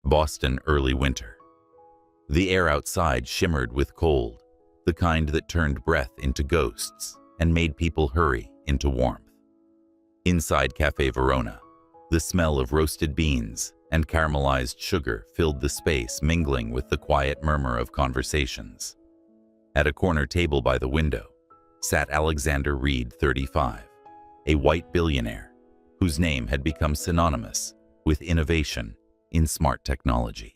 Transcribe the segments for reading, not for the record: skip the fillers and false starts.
Boston, early winter. The air outside shimmered with cold, the kind that turned breath into ghosts and made people hurry into warmth. Inside Cafe Verona, the smell of roasted beans and caramelized sugar filled the space, mingling with the quiet murmur of conversations. At a corner table by the window sat Alexander Reed, 35, a white billionaire whose name had become synonymous with innovation in smart technology.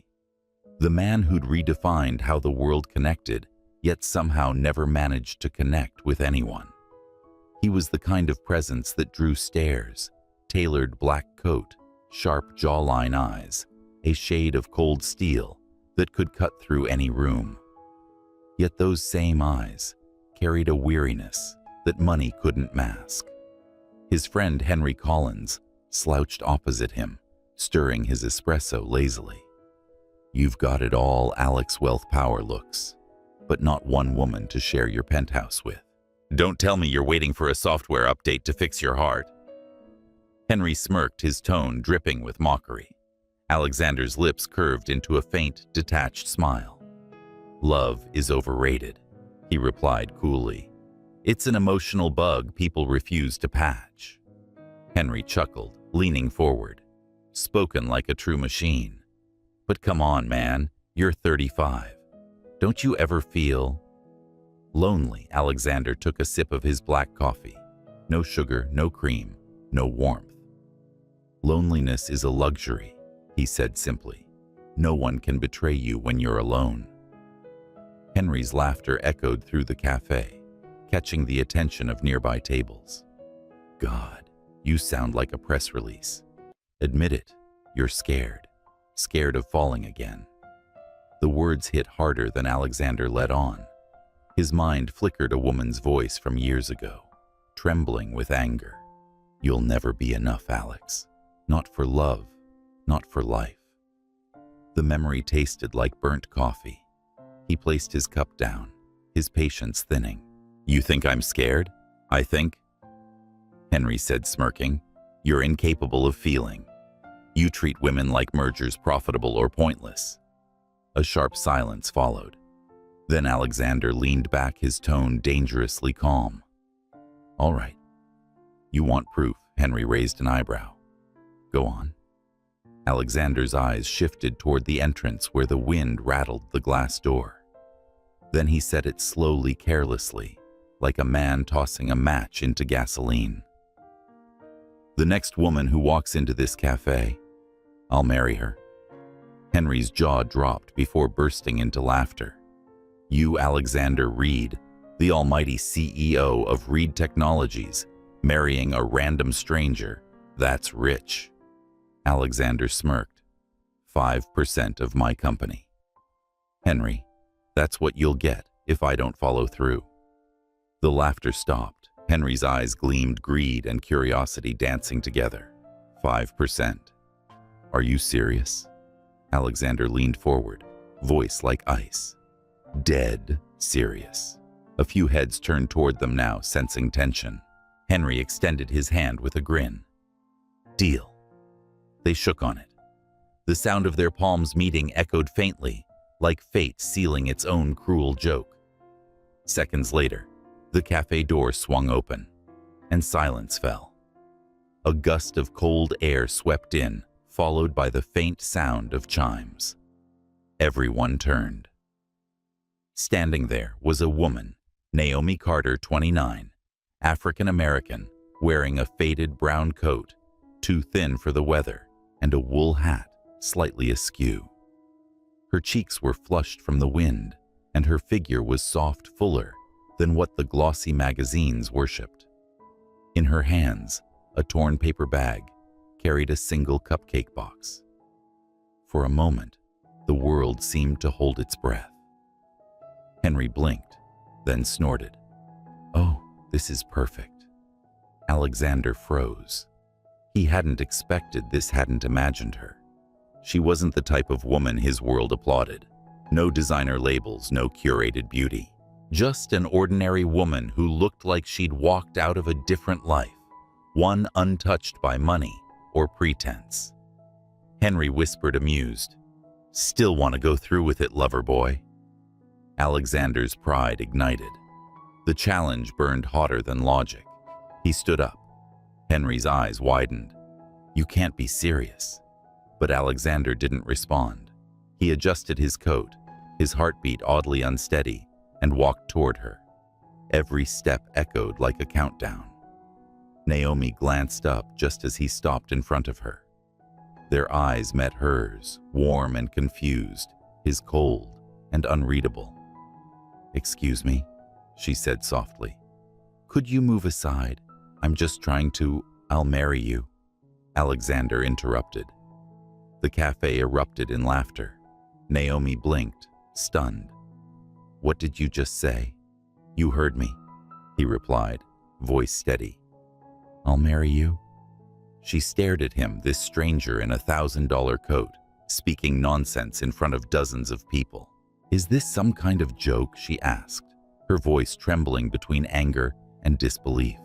The man who'd redefined how the world connected, yet somehow never managed to connect with anyone. He was the kind of presence that drew stares, tailored black coat, sharp jawline eyes, a shade of cold steel that could cut through any room. Yet those same eyes carried a weariness that money couldn't mask. His friend Henry Collins slouched opposite him, stirring his espresso lazily. "You've got it all," Alex Wealth Power looks, but not one woman to share your penthouse with. "Don't tell me you're waiting for a software update to fix your heart." Henry smirked, his tone dripping with mockery. Alexander's lips curved into a faint, detached smile. "Love is overrated," he replied coolly. "It's an emotional bug people refuse to patch." Henry chuckled, leaning forward. Spoken like a true machine. "But come on, man, you're 35. Don't you ever feel lonely?" Alexander took a sip of his black coffee. No sugar, no cream, no warmth. "Loneliness is a luxury," he said simply. "No one can betray you when you're alone." Henry's laughter echoed through the cafe, catching the attention of nearby tables. "God, you sound like a press release. Admit it, you're scared. Scared of falling again." The words hit harder than Alexander let on. His mind flickered a woman's voice from years ago, trembling with anger. "You'll never be enough, Alex. Not for love, not for life." The memory tasted like burnt coffee. He placed his cup down, his patience thinning. "You think I'm scared? I think?" Henry said, smirking. "You're incapable of feeling. You treat women like mergers, profitable or pointless." A sharp silence followed. Then Alexander leaned back, his tone dangerously calm. "All right. You want proof?" Henry raised an eyebrow. "Go on." Alexander's eyes shifted toward the entrance where the wind rattled the glass door. Then he said it slowly, carelessly, like a man tossing a match into gasoline. "The next woman who walks into this cafe, I'll marry her." Henry's jaw dropped before bursting into laughter. "You, Alexander Reed, the almighty CEO of Reed Technologies, marrying a random stranger, that's rich." Alexander smirked. 5% of my company." "Henry, that's what you'll get if I don't follow through." The laughter stopped. Henry's eyes gleamed, greed and curiosity dancing together. 5%. "Are you serious?" Alexander leaned forward, voice like ice. "Dead serious." A few heads turned toward them now, sensing tension. Henry extended his hand with a grin. "Deal." They shook on it. The sound of their palms meeting echoed faintly, like fate sealing its own cruel joke. Seconds later, the cafe door swung open, and silence fell. A gust of cold air swept in, followed by the faint sound of chimes. Everyone turned. Standing there was a woman, Naomi Carter, 29, African-American, wearing a faded brown coat, too thin for the weather, and a wool hat slightly askew. Her cheeks were flushed from the wind, and her figure was soft, fuller than what the glossy magazines worshipped. In her hands, a torn paper bag carried a single cupcake box. For a moment, the world seemed to hold its breath. Henry blinked, then snorted. "Oh, this is perfect." Alexander froze. He hadn't expected this, hadn't imagined her. She wasn't the type of woman his world applauded. No designer labels, no curated beauty. Just an ordinary woman who looked like she'd walked out of a different life, one untouched by money or pretense. Henry whispered, amused, Still want to go through with it, lover boy? Alexander's pride ignited. The challenge burned hotter than logic. He stood up. Henry's eyes widened. You can't be serious. But Alexander didn't respond. He adjusted his coat, his heartbeat oddly unsteady, and walked toward her. Every step echoed like a countdown. Naomi glanced up just as he stopped in front of her. Their eyes met hers, warm and confused, his cold and unreadable. "Excuse me," she said softly. "Could you move aside? I'm just trying to, I'll marry you." Alexander interrupted. The cafe erupted in laughter. Naomi blinked, stunned. "What did you just say?" "You heard me," he replied, voice steady. "I'll marry you?" She stared at him, this stranger in a $1,000 coat, speaking nonsense in front of dozens of people. "Is this some kind of joke?" she asked, her voice trembling between anger and disbelief.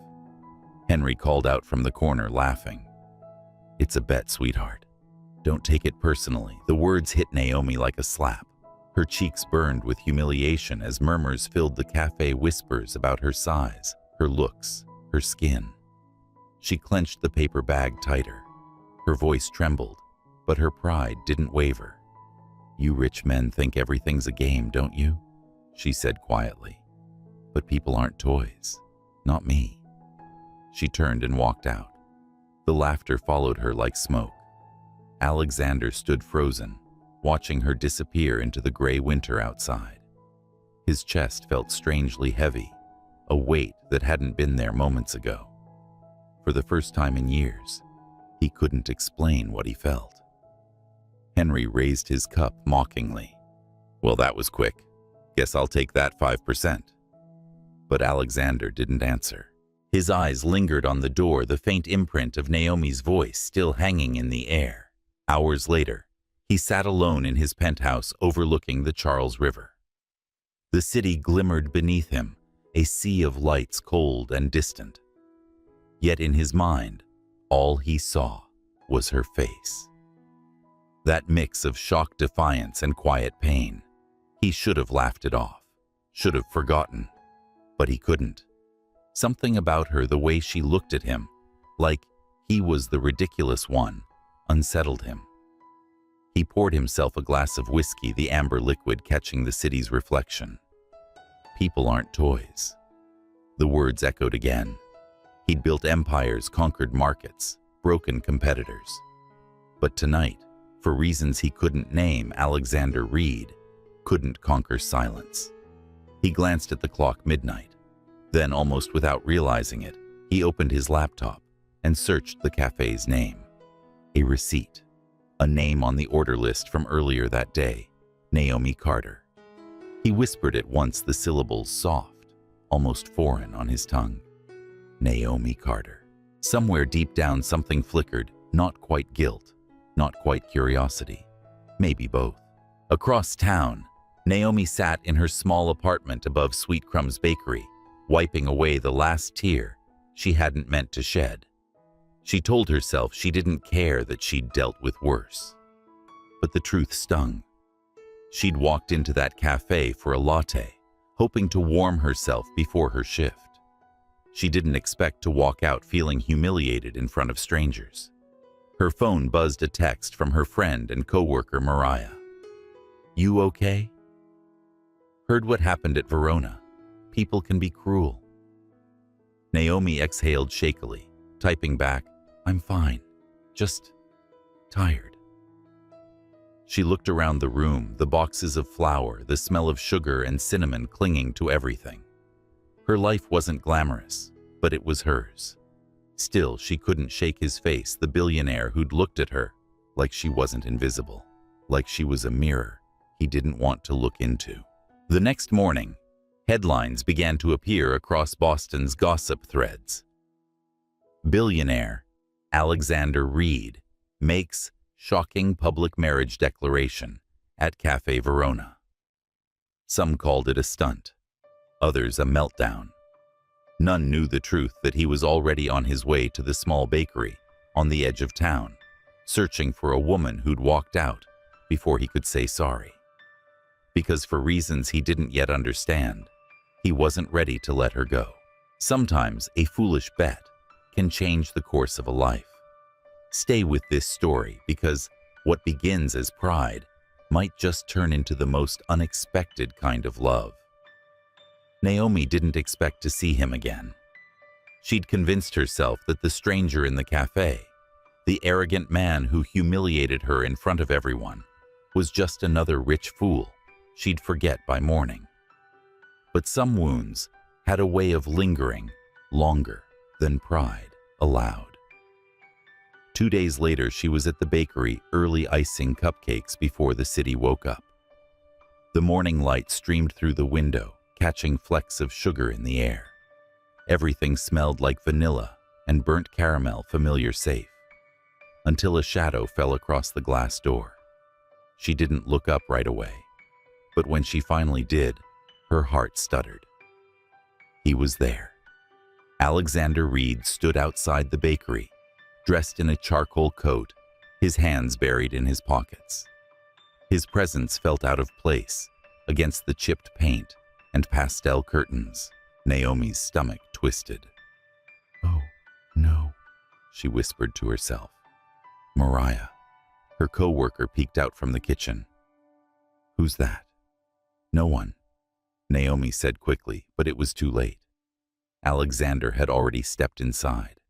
Henry called out from the corner, laughing. "It's a bet, sweetheart. Don't take it personally." The words hit Naomi like a slap. Her cheeks burned with humiliation as murmurs filled the cafe, whispers about her size, her looks, her skin. She clenched the paper bag tighter. Her voice trembled, but her pride didn't waver. "You rich men think everything's a game, don't you?" she said quietly. "But people aren't toys. Not me." She turned and walked out. The laughter followed her like smoke. Alexander stood frozen, watching her disappear into the gray winter outside. His chest felt strangely heavy, a weight that hadn't been there moments ago. For the first time in years, he couldn't explain what he felt. Henry raised his cup mockingly. "Well, that was quick. Guess I'll take that 5%. But Alexander didn't answer. His eyes lingered on the door, the faint imprint of Naomi's voice still hanging in the air. Hours later, he sat alone in his penthouse overlooking the Charles River. The city glimmered beneath him, a sea of lights cold and distant. Yet in his mind, all he saw was her face. That mix of shocked defiance and quiet pain. He should have laughed it off, should have forgotten, but he couldn't. Something about her, the way she looked at him, like he was the ridiculous one, unsettled him. He poured himself a glass of whiskey, the amber liquid catching the city's reflection. "People aren't toys." The words echoed again. He'd built empires, conquered markets, broken competitors. But tonight, for reasons he couldn't name, Alexander Reed couldn't conquer silence. He glanced at the clock, midnight. Then, almost without realizing it, he opened his laptop and searched the cafe's name. A receipt. A name on the order list from earlier that day, Naomi Carter. He whispered it once, the syllables soft, almost foreign on his tongue. Naomi Carter. Somewhere deep down something flickered, not quite guilt, not quite curiosity, maybe both. Across town, Naomi sat in her small apartment above Sweet Crumb's bakery, wiping away the last tear she hadn't meant to shed. She told herself she didn't care that she'd dealt with worse. But the truth stung. She'd walked into that cafe for a latte, hoping to warm herself before her shift. She didn't expect to walk out feeling humiliated in front of strangers. Her phone buzzed a text from her friend and coworker Mariah. "You okay?" "Heard what happened at Verona. People can be cruel." Naomi exhaled shakily, typing back, "I'm fine, just tired." She looked around the room, the boxes of flour, the smell of sugar and cinnamon clinging to everything. Her life wasn't glamorous, but it was hers. Still, she couldn't shake his face, the billionaire who'd looked at her like she wasn't invisible, like she was a mirror he didn't want to look into. The next morning, headlines began to appear across Boston's gossip threads. Billionaire Alexander Reed makes shocking public marriage declaration at Cafe Verona. Some called it a stunt, others a meltdown. None knew the truth, that he was already on his way to the small bakery on the edge of town, searching for a woman who'd walked out before he could say sorry. Because for reasons he didn't yet understand, he wasn't ready to let her go. Sometimes a foolish bet can change the course of a life. Stay with this story because what begins as pride might just turn into the most unexpected kind of love. Naomi didn't expect to see him again. She'd convinced herself that the stranger in the cafe, the arrogant man who humiliated her in front of everyone, was just another rich fool she'd forget by morning. But some wounds had a way of lingering longer than pride allowed. 2 days later, she was at the bakery early icing cupcakes before the city woke up. The morning light streamed through the window, catching flecks of sugar in the air. Everything smelled like vanilla and burnt caramel, familiar safe, until a shadow fell across the glass door. She didn't look up right away, but when she finally did, her heart stuttered. He was there. Alexander Reed stood outside the bakery, dressed in a charcoal coat, his hands buried in his pockets. His presence felt out of place against the chipped paint and pastel curtains. Naomi's stomach twisted. "Oh, no," she whispered to herself. Mariah, her co-worker, peeked out from the kitchen. "Who's that?" "No one," Naomi said quickly, but it was too late. Alexander had already stepped inside.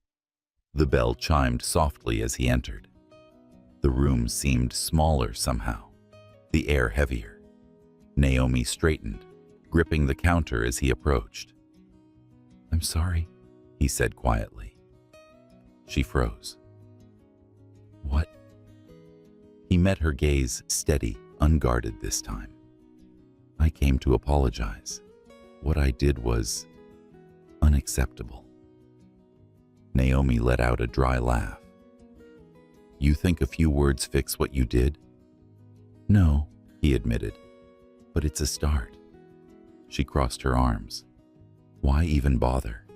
The bell chimed softly as he entered. The room seemed smaller somehow, the air heavier. Naomi straightened, gripping the counter as he approached. "I'm sorry," he said quietly. She froze. "What?" He met her gaze, steady, unguarded this time. "I came to apologize. What I did was unacceptable." Naomi let out a dry laugh. "You think a few words fix what you did?" "No," he admitted, "but it's a start." She crossed her arms. "Why even bother?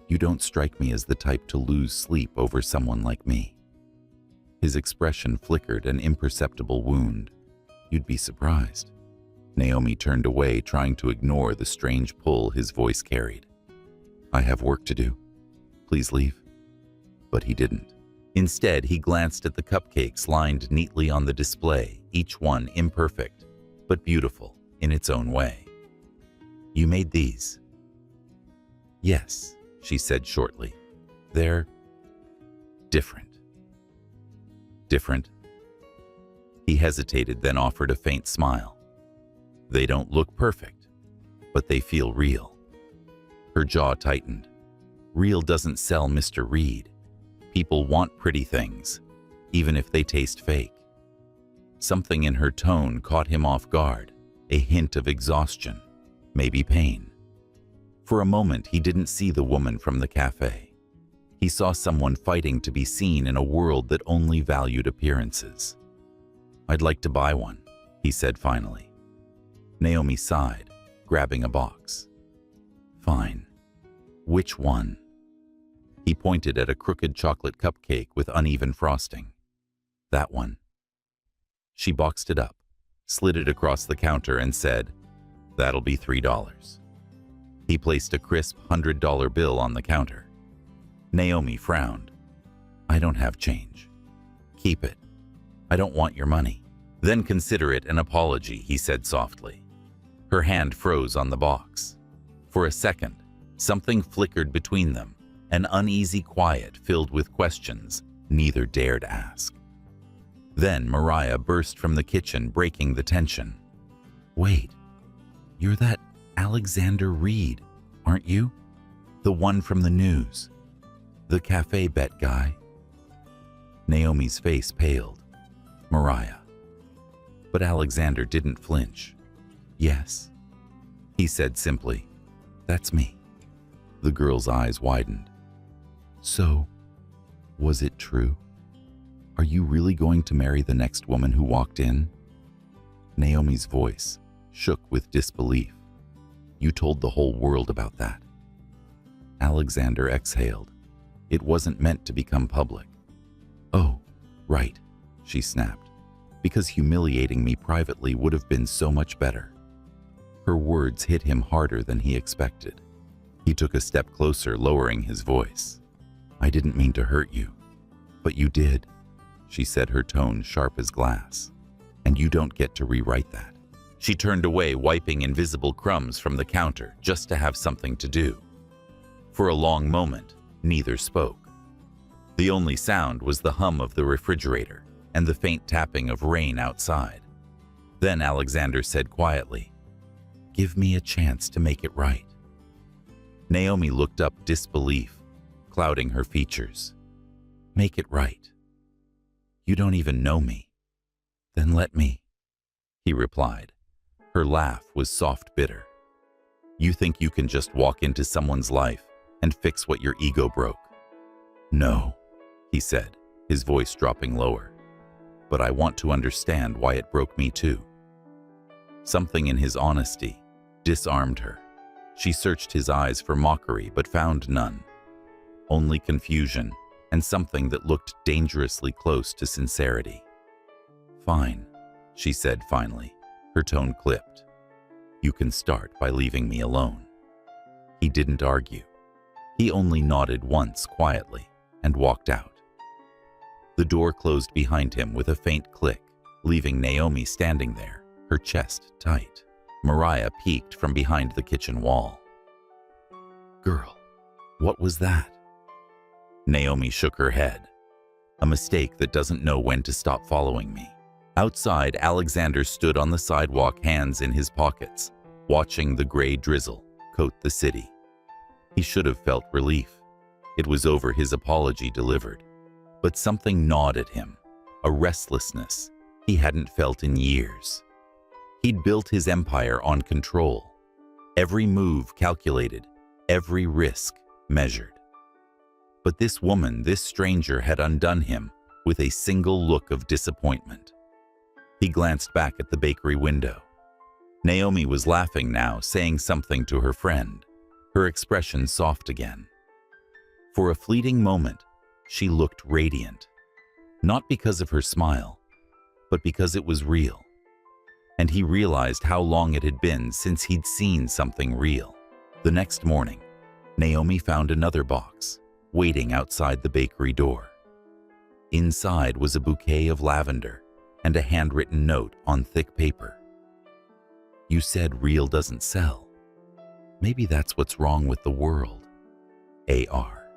You don't strike me as the type to lose sleep over someone like me." His expression flickered, an imperceptible wound. "You'd be surprised." Naomi turned away, trying to ignore the strange pull his voice carried. "I have work to do. Please leave." But he didn't. Instead, he glanced at the cupcakes lined neatly on the display, each one imperfect, but beautiful in its own way. "You made these?" "Yes," she said shortly. "They're different." "Different?" He hesitated, then offered a faint smile. "They don't look perfect, but they feel real." Her jaw tightened. "Real doesn't sell, Mr. Reed. People want pretty things, even if they taste fake." Something in her tone caught him off guard, a hint of exhaustion, maybe pain. For a moment, he didn't see the woman from the cafe. He saw someone fighting to be seen in a world that only valued appearances. "I'd like to buy one," he said finally. Naomi sighed, grabbing a box. "Fine. Which one?" He pointed at a crooked chocolate cupcake with uneven frosting. "That one." She boxed it up, slid it across the counter, and said, "That'll be $3. He placed a crisp $100 bill on the counter. Naomi frowned. "I don't have change." "Keep it. I don't want your money." "Then consider it an apology," he said softly. Her hand froze on the box. For a second, something flickered between them, an uneasy quiet filled with questions neither dared ask. Then Mariah burst from the kitchen, breaking the tension. "Wait, you're that Alexander Reed, aren't you? The one from the news. The cafe bet guy." Naomi's face paled. "Mariah." But Alexander didn't flinch. "Yes," he said simply. "That's me." The girl's eyes widened. "So, was it true? Are you really going to marry the next woman who walked in?" Naomi's voice shook with disbelief. "You told the whole world about that." Alexander exhaled. "It wasn't meant to become public." "Oh, right," she snapped. because humiliating me privately would have been so much better." Her words hit him harder than he expected. He took a step closer, lowering his voice. "I didn't mean to hurt you, but you did," she said, her tone sharp as glass. "And you don't get to rewrite that." She turned away, wiping invisible crumbs from the counter just to have something to do. For a long moment, neither spoke. The only sound was the hum of the refrigerator and the faint tapping of rain outside. Then Alexander said quietly, "Give me a chance to make it right." Naomi looked up, disbelief clouding her features. "Make it right? You don't even know me." "Then let me," he replied. Her laugh was soft bitter. "You think you can just walk into someone's life and fix what your ego broke?" "No," he said, his voice dropping lower. "But I want to understand why it broke me too." Something in his honesty disarmed her. She searched his eyes for mockery but found none. Only confusion and something that looked dangerously close to sincerity. "Fine," she said finally, her tone clipped. "You can start by leaving me alone." He didn't argue. He only nodded once quietly and walked out. The door closed behind him with a faint click, leaving Naomi standing there, her chest tight. Mariah peeked from behind the kitchen wall. "Girl, what was that?" Naomi shook her head. "A mistake that doesn't know when to stop following me." Outside, Alexander stood on the sidewalk, hands in his pockets, watching the gray drizzle coat the city. He should have felt relief. It was over, his apology delivered. But something gnawed at him, a restlessness he hadn't felt in years. He'd built his empire on control. Every move calculated, every risk measured. But this woman, this stranger, had undone him with a single look of disappointment. He glanced back at the bakery window. Naomi was laughing now, saying something to her friend, her expression soft again. For a fleeting moment, she looked radiant. Not because of her smile, but because it was real. And he realized how long it had been since he'd seen something real. The next morning, Naomi found another box, waiting outside the bakery door. Inside was a bouquet of lavender and a handwritten note on thick paper. "You said real doesn't sell. Maybe that's what's wrong with the world. A.R."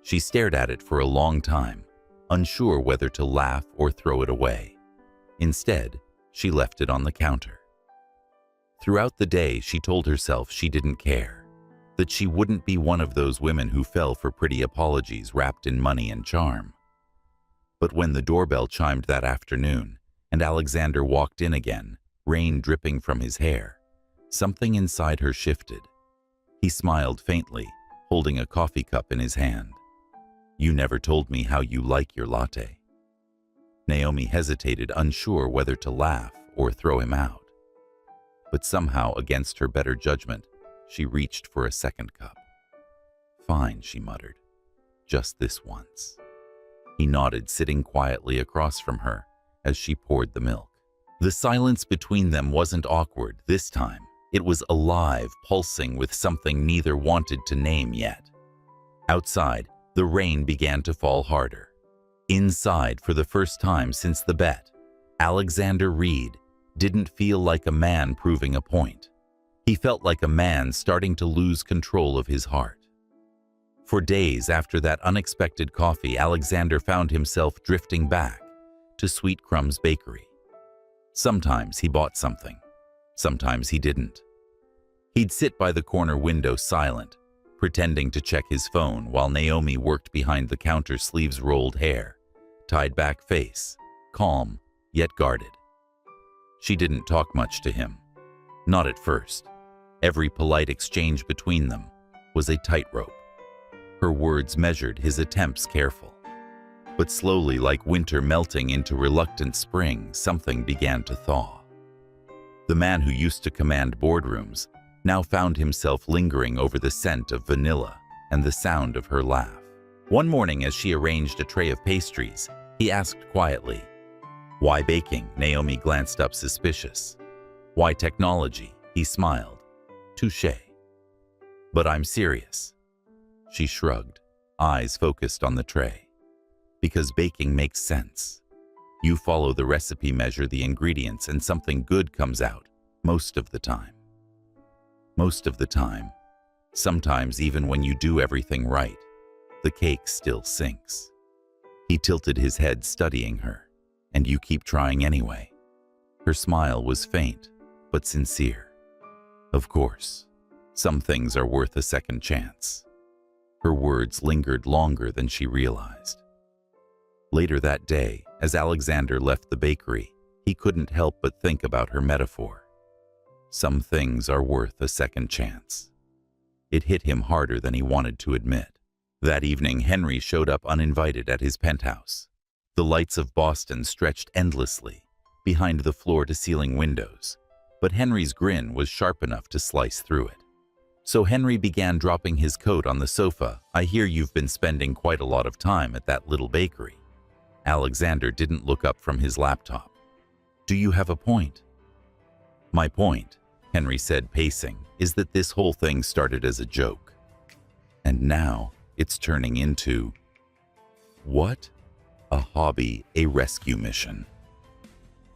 She stared at it for a long time, unsure whether to laugh or throw it away. Instead, she left it on the counter. Throughout the day, she told herself she didn't care, that she wouldn't be one of those women who fell for pretty apologies wrapped in money and charm. But when the doorbell chimed that afternoon and Alexander walked in again, rain dripping from his hair, something inside her shifted. He smiled faintly, holding a coffee cup in his hand. "You never told me how you like your latte." Naomi hesitated, unsure whether to laugh or throw him out. But somehow, against her better judgment, she reached for a second cup. "Fine," she muttered. "Just this once." He nodded, sitting quietly across from her as she poured the milk. The silence between them wasn't awkward this time. It was alive, pulsing with something neither wanted to name yet. Outside, the rain began to fall harder. Inside, for the first time since the bet, Alexander Reed didn't feel like a man proving a point. He felt like a man starting to lose control of his heart. For days after that unexpected coffee, Alexander found himself drifting back to Sweet Crumb's bakery. Sometimes he bought something, sometimes he didn't. He'd sit by the corner window silent, pretending to check his phone while Naomi worked behind the counter, sleeves rolled, hair tied back, face calm yet guarded. She didn't talk much to him, not at first. Every polite exchange between them was a tightrope. Her words measured, his attempts careful. But slowly, like winter melting into reluctant spring, something began to thaw. The man who used to command boardrooms now found himself lingering over the scent of vanilla and the sound of her laugh. One morning, as she arranged a tray of pastries, he asked quietly, Why baking? Naomi glanced up suspicious. Why technology? He smiled. Touché. But I'm serious. She shrugged, eyes focused on the tray. Because baking makes sense. You follow the recipe, measure the ingredients, and something good comes out, most of the time. Most of the time. Sometimes even when you do everything right, the cake still sinks. He tilted his head, studying her. And you keep trying anyway. Her smile was faint, but sincere. Of course, some things are worth a second chance. Her words lingered longer than she realized. Later that day, as Alexander left the bakery, he couldn't help but think about her metaphor. Some things are worth a second chance. It hit him harder than he wanted to admit. That evening, Henry showed up uninvited at his penthouse. The lights of Boston stretched endlessly behind the floor-to-ceiling windows, but Henry's grin was sharp enough to slice through it. So Henry began dropping his coat on the sofa. I hear you've been spending quite a lot of time at that little bakery. Alexander didn't look up from his laptop. Do you have a point? My point, Henry said, pacing, is that this whole thing started as a joke. And now it's turning into… What? A hobby, a rescue mission.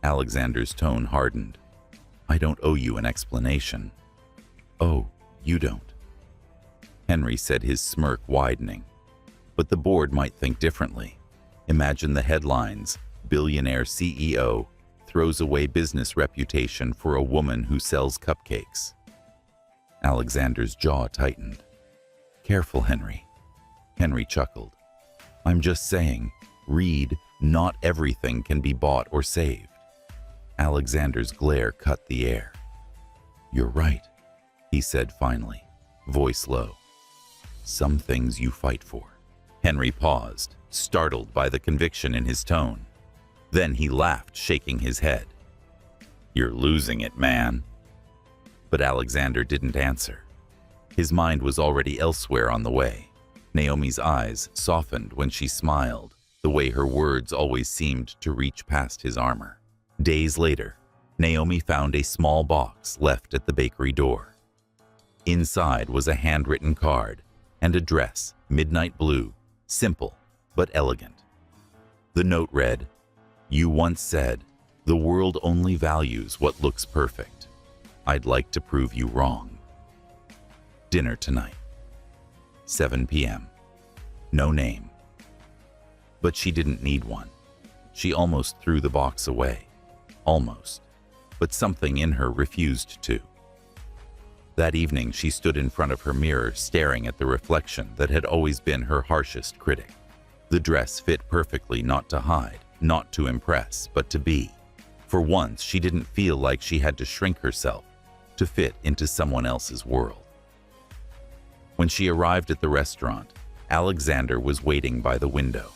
Alexander's tone hardened. I don't owe you an explanation. Oh, you don't. Henry said, his smirk widening. But the board might think differently. Imagine the headlines: Billionaire CEO throws away business reputation for a woman who sells cupcakes. Alexander's jaw tightened. Careful, Henry. Henry chuckled. I'm just saying, read, not everything can be bought or saved. Alexander's glare cut the air. You're right, he said finally, voice low. Some things you fight for. Henry paused, startled by the conviction in his tone. Then he laughed, shaking his head. You're losing it, man. But Alexander didn't answer. His mind was already elsewhere on the way. Naomi's eyes softened when she smiled, the way her words always seemed to reach past his armor. Days later, Naomi found a small box left at the bakery door. Inside was a handwritten card and a dress, midnight blue, simple but elegant. The note read, You once said, the world only values what looks perfect. I'd like to prove you wrong. Dinner tonight. 7 p.m. No name. But she didn't need one. She almost threw the box away. Almost. But something in her refused to. That evening, she stood in front of her mirror, staring at the reflection that had always been her harshest critic. The dress fit perfectly, not to hide, not to impress, but to be. For once, she didn't feel like she had to shrink herself to fit into someone else's world. When she arrived at the restaurant, Alexander was waiting by the window,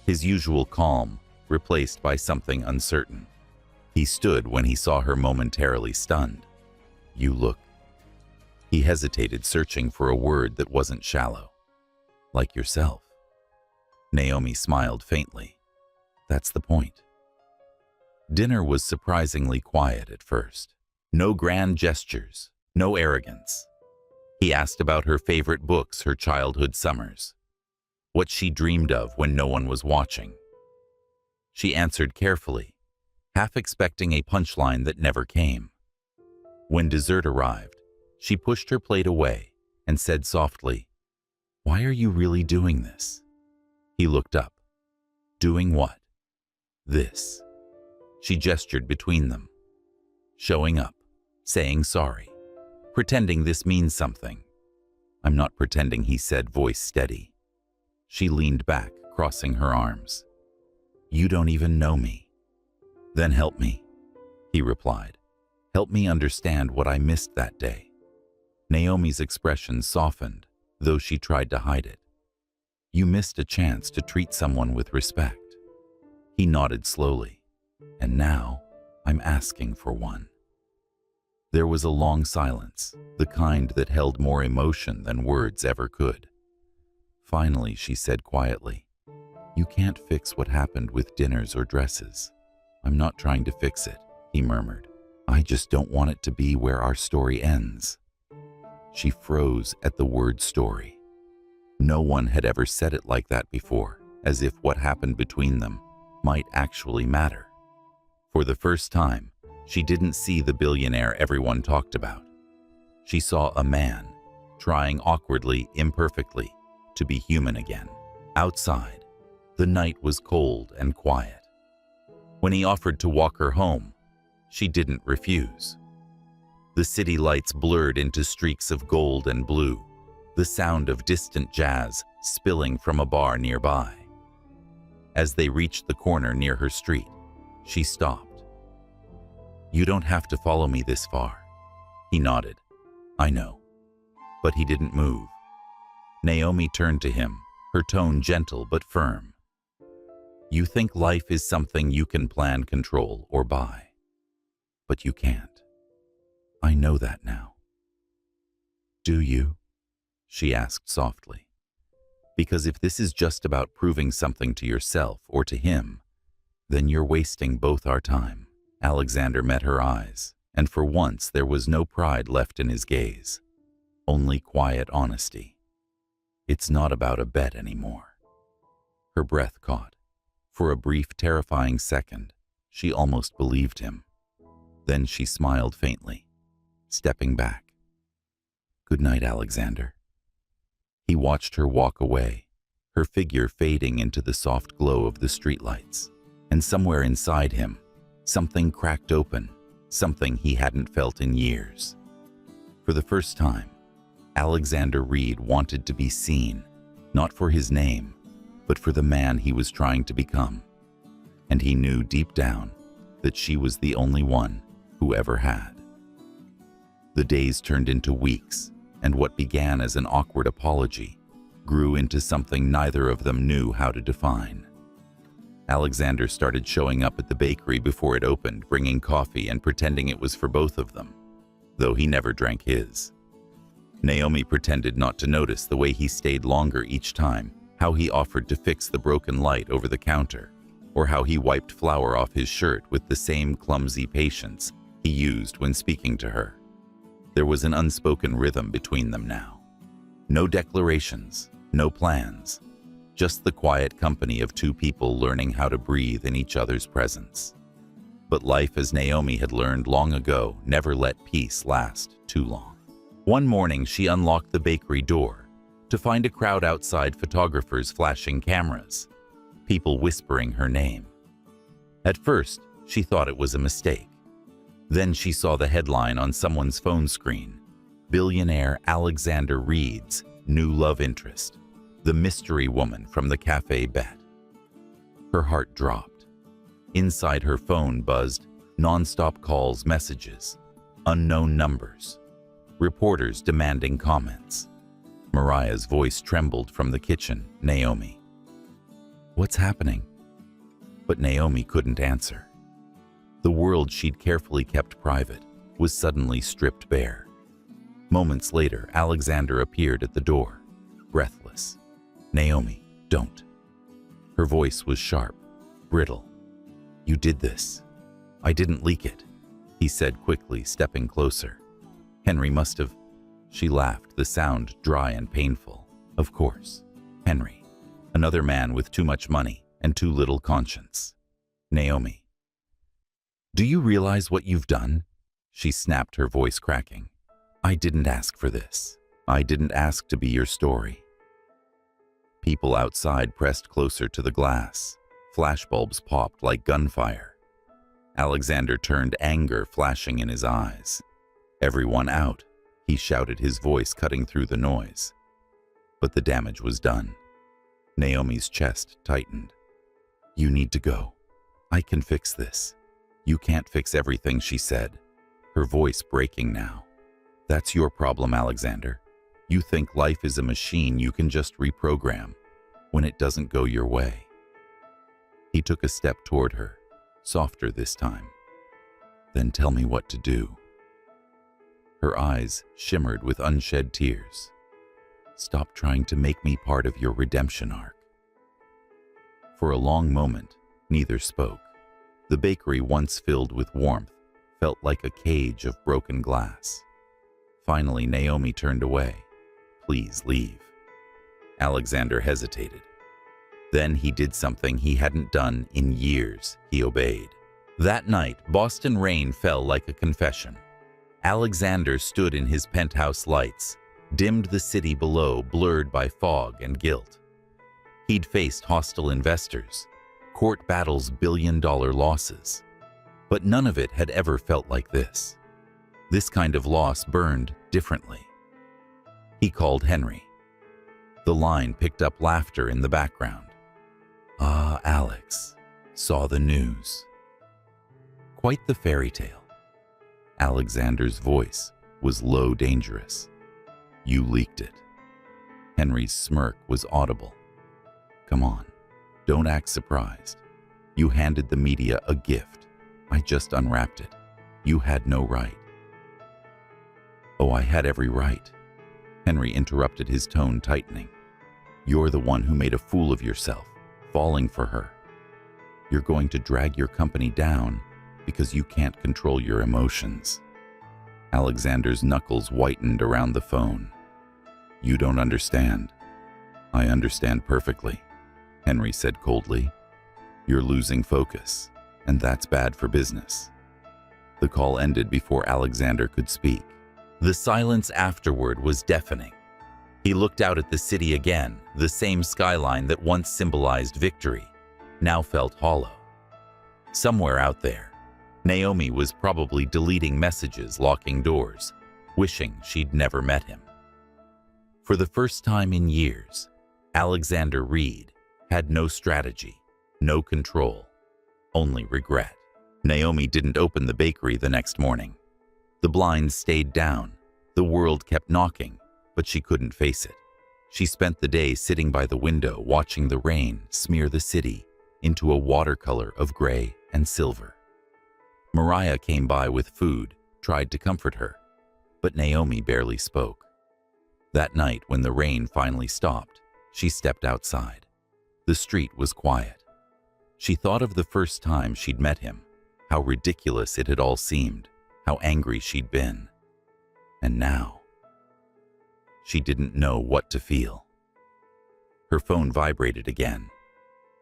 his usual calm replaced by something uncertain. He stood when he saw her, momentarily stunned. You look… He hesitated, searching for a word that wasn't shallow. Like yourself. Naomi smiled faintly. That's the point. Dinner was surprisingly quiet at first. No grand gestures, no arrogance. He asked about her favorite books, her childhood summers, what she dreamed of when no one was watching. She answered carefully, half expecting a punchline that never came. When dessert arrived, she pushed her plate away and said softly, Why are you really doing this? He looked up. Doing what? This. She gestured between them. Showing up, saying sorry, pretending this means something. I'm not pretending, he said, voice steady. She leaned back, crossing her arms. You don't even know me. Then help me, he replied. Help me understand what I missed that day. Naomi's expression softened, though she tried to hide it. You missed a chance to treat someone with respect. He nodded slowly. And now, I'm asking for one. There was a long silence, the kind that held more emotion than words ever could. Finally, she said quietly, You can't fix what happened with dinners or dresses. I'm not trying to fix it, he murmured. I just don't want it to be where our story ends. She froze at the word story. No one had ever said it like that before, as if what happened between them might actually matter. For the first time, she didn't see the billionaire everyone talked about. She saw a man, trying awkwardly, imperfectly, to be human again. Outside, the night was cold and quiet. When he offered to walk her home, she didn't refuse. The city lights blurred into streaks of gold and blue, the sound of distant jazz spilling from a bar nearby. As they reached the corner near her street, she stopped. You don't have to follow me this far. He nodded. I know. But he didn't move. Naomi turned to him, her tone gentle but firm. You think life is something you can plan, control, or buy. But you can't. I know that now. Do you? She asked softly. Because if this is just about proving something to yourself or to him, then you're wasting both our time. Alexander met her eyes, and for once there was no pride left in his gaze, only quiet honesty. It's not about a bet anymore. Her breath caught. For a brief, terrifying second, she almost believed him. Then she smiled faintly, stepping back. Good night, Alexander. He watched her walk away, her figure fading into the soft glow of the streetlights. And somewhere inside him, something cracked open, something he hadn't felt in years. For the first time, Alexander Reed wanted to be seen, not for his name, but for the man he was trying to become. And he knew deep down that she was the only one who ever had. The days turned into weeks, and what began as an awkward apology grew into something neither of them knew how to define. Alexander started showing up at the bakery before it opened, bringing coffee and pretending it was for both of them, though he never drank his. Naomi pretended not to notice the way he stayed longer each time, how he offered to fix the broken light over the counter, or how he wiped flour off his shirt with the same clumsy patience he used when speaking to her. There was an unspoken rhythm between them now. No declarations, no plans, just the quiet company of two people learning how to breathe in each other's presence. But life, as Naomi had learned long ago, never let peace last too long. One morning, she unlocked the bakery door to find a crowd outside, photographers flashing cameras, people whispering her name. At first, she thought it was a mistake. Then she saw the headline on someone's phone screen, Billionaire Alexander Reed's new love interest, the mystery woman from the cafe bet. Her heart dropped. Inside her phone buzzed non-stop calls, messages, unknown numbers, reporters demanding comments. Mariah's voice trembled from the kitchen. Naomi. What's happening? But Naomi couldn't answer. The world she'd carefully kept private was suddenly stripped bare. Moments later, Alexander appeared at the door, breathless. Naomi, don't. Her voice was sharp, brittle. You did this. I didn't leak it, he said quickly, stepping closer. Henry must have. She laughed, the sound dry and painful. Of course. Henry. Another man with too much money and too little conscience. Naomi. Do you realize what you've done? She snapped, her voice cracking. I didn't ask for this. I didn't ask to be your story. People outside pressed closer to the glass. Flashbulbs popped like gunfire. Alexander turned, anger flashing in his eyes. Everyone out, he shouted, his voice cutting through the noise. But the damage was done. Naomi's chest tightened. You need to go. I can fix this. You can't fix everything, she said, her voice breaking now. That's your problem, Alexander. You think life is a machine you can just reprogram when it doesn't go your way. He took a step toward her, softer this time. Then tell me what to do. Her eyes shimmered with unshed tears. Stop trying to make me part of your redemption arc. For a long moment, neither spoke. The bakery, once filled with warmth, felt like a cage of broken glass. Finally, Naomi turned away. "Please leave." Alexander hesitated. Then he did something he hadn't done in years. He obeyed. That night, Boston rain fell like a confession. Alexander stood in his penthouse lights, dimmed the city below, blurred by fog and guilt. He'd faced hostile investors, court battles, billion-dollar losses. But none of it had ever felt like this. This kind of loss burned differently. He called Henry. The line picked up laughter in the background. "Ah, Alex, saw the news." Quite the fairy tale. Alexander's voice was low, dangerous. "You leaked it." Henry's smirk was audible. "Come on, don't act surprised. You handed the media a gift. I just unwrapped it. You had no right." "Oh, I had every right." Henry interrupted, his tone tightening. "You're the one who made a fool of yourself, falling for her. You're going to drag your company down because you can't control your emotions." Alexander's knuckles whitened around the phone. "You don't understand." "I understand perfectly," Henry said coldly. "You're losing focus, and that's bad for business." The call ended before Alexander could speak. The silence afterward was deafening. He looked out at the city again. The same skyline that once symbolized victory now felt hollow. Somewhere out there, Naomi was probably deleting messages, locking doors, wishing she'd never met him. For the first time in years, Alexander Reed had no strategy, no control, only regret. Naomi didn't open the bakery the next morning. The blinds stayed down. The world kept knocking, but she couldn't face it. She spent the day sitting by the window, watching the rain smear the city into a watercolor of gray and silver. Mariah came by with food, tried to comfort her, but Naomi barely spoke. That night, when the rain finally stopped, she stepped outside. The street was quiet. She thought of the first time she'd met him, how ridiculous it had all seemed, how angry she'd been. And now, she didn't know what to feel. Her phone vibrated again.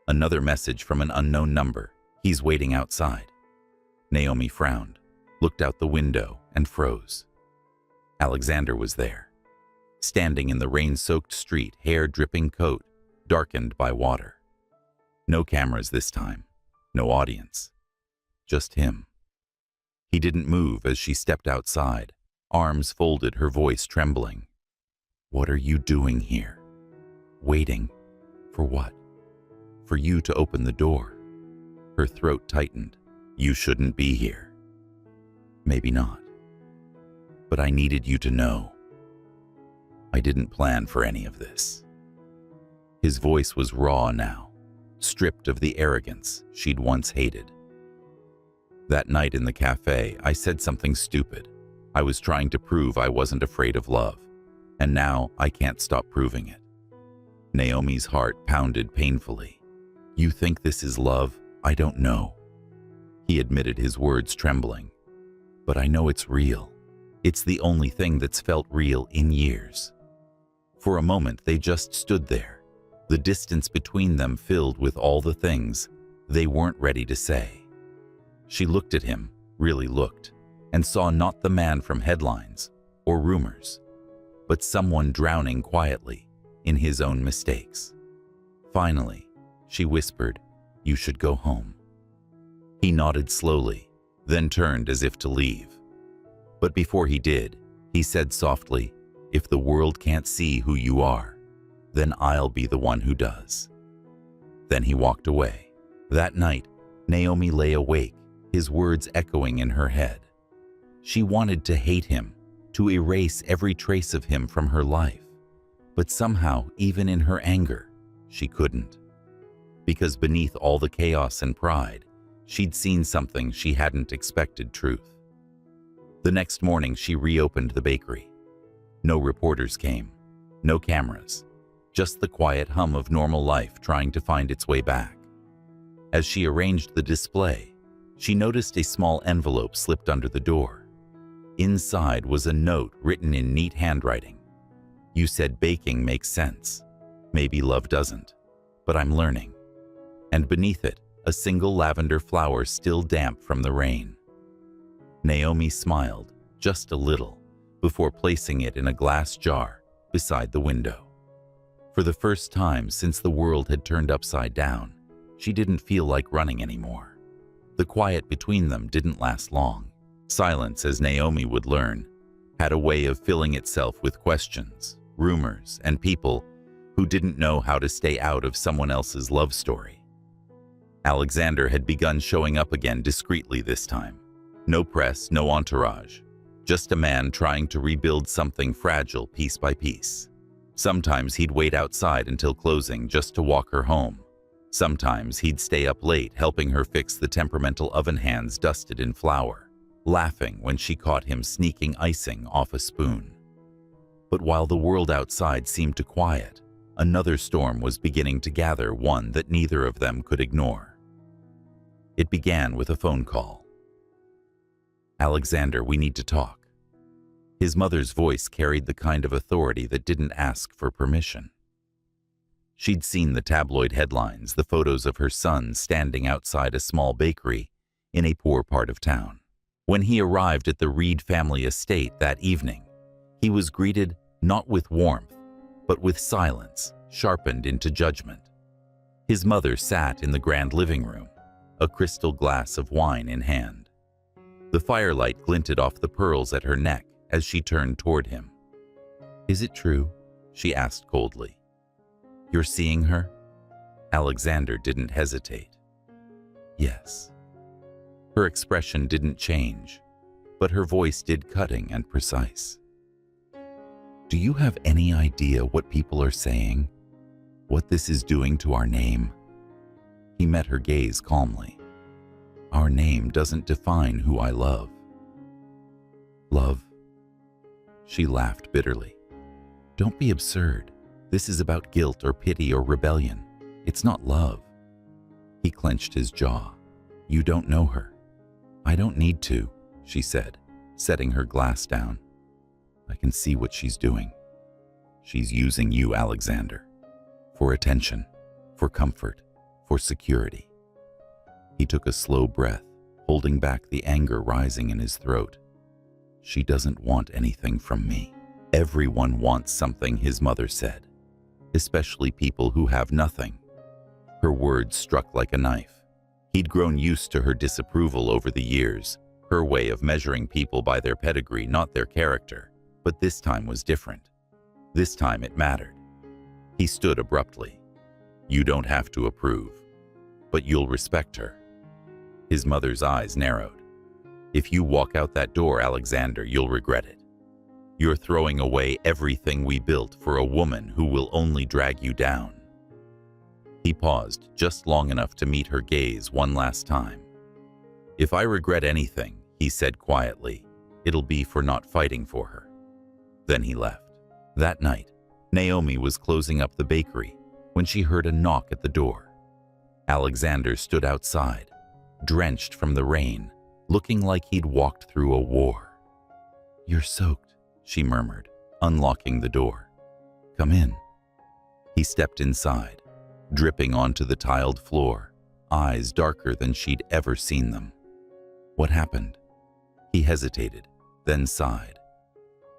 Another message from an unknown number. "He's waiting outside." Naomi frowned, looked out the window, and froze. Alexander was there, standing in the rain-soaked street, hair dripping, coat darkened by water. No cameras this time, no audience, just him. He didn't move as she stepped outside, arms folded, her voice trembling. "What are you doing here? Waiting for what? For you to open the door." Her throat tightened. "You shouldn't be here." "Maybe not. But I needed you to know. I didn't plan for any of this." His voice was raw now, stripped of the arrogance she'd once hated. "That night in the cafe, I said something stupid. I was trying to prove I wasn't afraid of love, and now I can't stop proving it." Naomi's heart pounded painfully. "You think this is love? I don't know." He admitted, his words trembling. "But I know it's real. It's the only thing that's felt real in years." For a moment, they just stood there, the distance between them filled with all the things they weren't ready to say. She looked at him, really looked, and saw not the man from headlines or rumors, but someone drowning quietly in his own mistakes. Finally, she whispered, "You should go home." He nodded slowly, then turned as if to leave. But before he did, he said softly, "If the world can't see who you are, then I'll be the one who does." Then he walked away. That night, Naomi lay awake, his words echoing in her head. She wanted to hate him, to erase every trace of him from her life. But somehow, even in her anger, she couldn't. Because beneath all the chaos and pride, she'd seen something she hadn't expected: truth. The next morning, she reopened the bakery. No reporters came, no cameras, just the quiet hum of normal life trying to find its way back. As she arranged the display, she noticed a small envelope slipped under the door. Inside was a note written in neat handwriting. "You said baking makes sense. Maybe love doesn't, but I'm learning." And beneath it, a single lavender flower still damp from the rain. Naomi smiled, just a little, before placing it in a glass jar beside the window. For the first time since the world had turned upside down, she didn't feel like running anymore. The quiet between them didn't last long. Silence, as Naomi would learn, had a way of filling itself with questions, rumors, and people who didn't know how to stay out of someone else's love story. Alexander had begun showing up again discreetly this time. No press, no entourage. Just a man trying to rebuild something fragile piece by piece. Sometimes he'd wait outside until closing just to walk her home. Sometimes he'd stay up late helping her fix the temperamental oven hands dusted in flour, laughing when she caught him sneaking icing off a spoon. But while the world outside seemed to quiet, another storm was beginning to gather, one that neither of them could ignore. It began with a phone call. "Alexander, we need to talk." His mother's voice carried the kind of authority that didn't ask for permission. She'd seen the tabloid headlines, the photos of her son standing outside a small bakery in a poor part of town. When he arrived at the Reed family estate that evening, he was greeted not with warmth, but with silence sharpened into judgment. His mother sat in the grand living room, a crystal glass of wine in hand. The firelight glinted off the pearls at her neck as she turned toward him. "Is it true?" she asked coldly. "You're seeing her?" Alexander didn't hesitate. "Yes." Her expression didn't change, but her voice did, cutting and precise. "Do you have any idea what people are saying? What this is doing to our name?" He met her gaze calmly. "Our name doesn't define who I love." "Love?" She laughed bitterly. "Don't be absurd. This is about guilt or pity or rebellion. It's not love." He clenched his jaw. "You don't know her." "I don't need to," she said, setting her glass down. "I can see what she's doing. She's using you, Alexander. For attention, for comfort, for security." He took a slow breath, holding back the anger rising in his throat. "She doesn't want anything from me." "Everyone wants something," his mother said. "Especially people who have nothing." Her words struck like a knife. He'd grown used to her disapproval over the years, her way of measuring people by their pedigree, not their character. But this time was different. This time it mattered. He stood abruptly. "You don't have to approve, but you'll respect her." His mother's eyes narrowed. "If you walk out that door, Alexander, you'll regret it. You're throwing away everything we built for a woman who will only drag you down." He paused just long enough to meet her gaze one last time. "If I regret anything," he said quietly, "it'll be for not fighting for her." Then he left. That night, Naomi was closing up the bakery when she heard a knock at the door. Alexander stood outside, drenched from the rain, looking like he'd walked through a war. "You're soaked," she murmured, unlocking the door. "Come in." He stepped inside, dripping onto the tiled floor, eyes darker than she'd ever seen them. "What happened?" He hesitated, then sighed.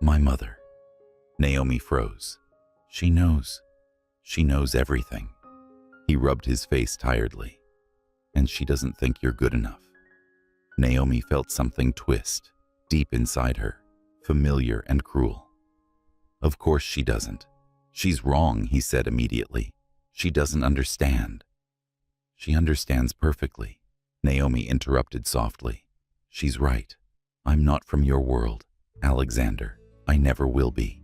"My mother." Naomi froze. "She knows. She knows everything." He rubbed his face tiredly. "And she doesn't think you're good enough." Naomi felt something twist, deep inside her, familiar and cruel. "Of course she doesn't. She's wrong," he said immediately. "She doesn't understand." "She understands perfectly," Naomi interrupted softly. "She's right. I'm not from your world, Alexander. I never will be."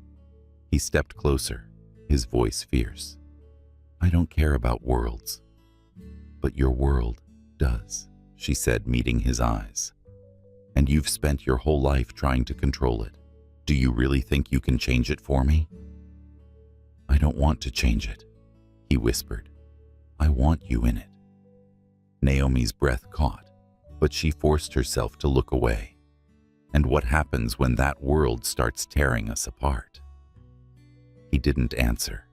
He stepped closer, his voice fierce. "I don't care about worlds. But your world does," she said, meeting his eyes. "And you've spent your whole life trying to control it. Do you really think you can change it for me?" "I don't want to change it," he whispered. "I want you in it." Naomi's breath caught. but she forced herself to look away. And what happens when that world starts tearing us apart? He didn't answer,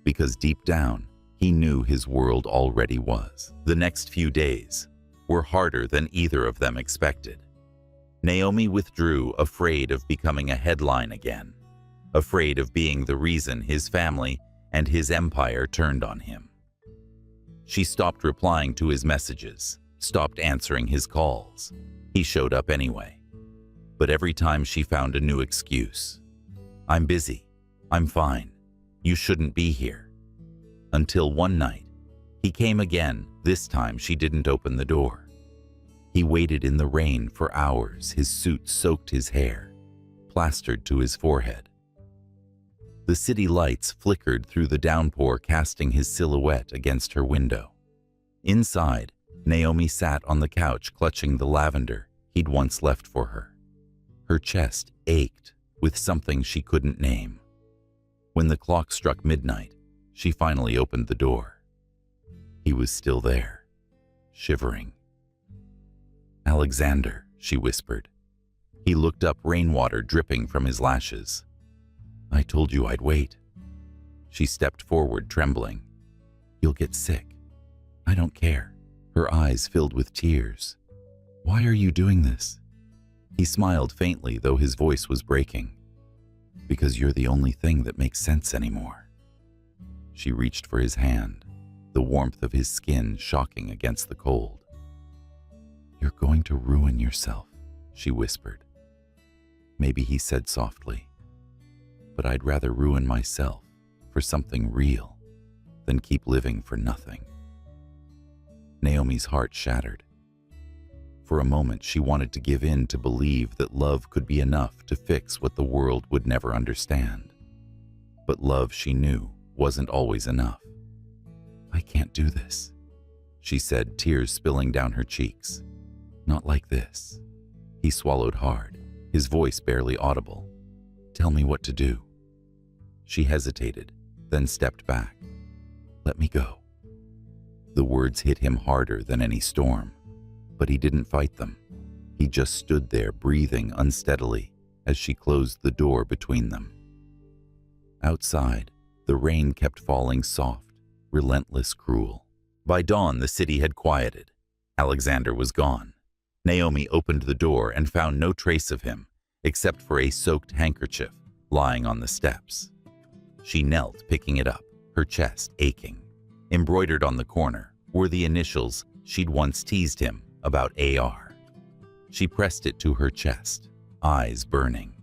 because deep down, he knew his world already was. The next few days were harder than either of them expected. Naomi withdrew, afraid of becoming a headline again, afraid of being the reason his family and his empire turned on him. She stopped replying to his messages, stopped answering his calls. He showed up anyway. But every time she found a new excuse. I'm busy. I'm fine. You shouldn't be here. Until one night, he came again. This time she didn't open the door. He waited in the rain for hours, his suit soaked his hair, plastered to his forehead. The city lights flickered through the downpour, casting his silhouette against her window. Inside, Naomi sat on the couch, clutching the lavender he'd once left for her. Her chest ached with something she couldn't name. When the clock struck midnight, she finally opened the door. He was still there, shivering. "Alexander," she whispered. He looked up, rainwater dripping from his lashes. "I told you I'd wait." She stepped forward, trembling. "You'll get sick." "I don't care." Her eyes filled with tears. "Why are you doing this?" He smiled faintly, though his voice was breaking. "Because you're the only thing that makes sense anymore." She reached for his hand, the warmth of his skin shocking against the cold. "You're going to ruin yourself," she whispered. Maybe he said softly, "But I'd rather ruin myself for something real than keep living for nothing." Naomi's heart shattered. For a moment, she wanted to give in, to believe that love could be enough to fix what the world would never understand. But love, she knew, wasn't always enough. "I can't do this," she said, tears spilling down her cheeks. "Not like this." He swallowed hard, his voice barely audible. "Tell me what to do." She hesitated, then stepped back. "Let me go." The words hit him harder than any storm, but he didn't fight them. He just stood there, breathing unsteadily as she closed the door between them. Outside, the rain kept falling, soft, relentless, cruel. By dawn, the city had quieted. Alexander was gone. Naomi opened the door and found no trace of him, except for a soaked handkerchief lying on the steps. She knelt, picking it up, her chest aching. Embroidered on the corner were the initials she'd once teased him about: AR. She pressed it to her chest, eyes burning.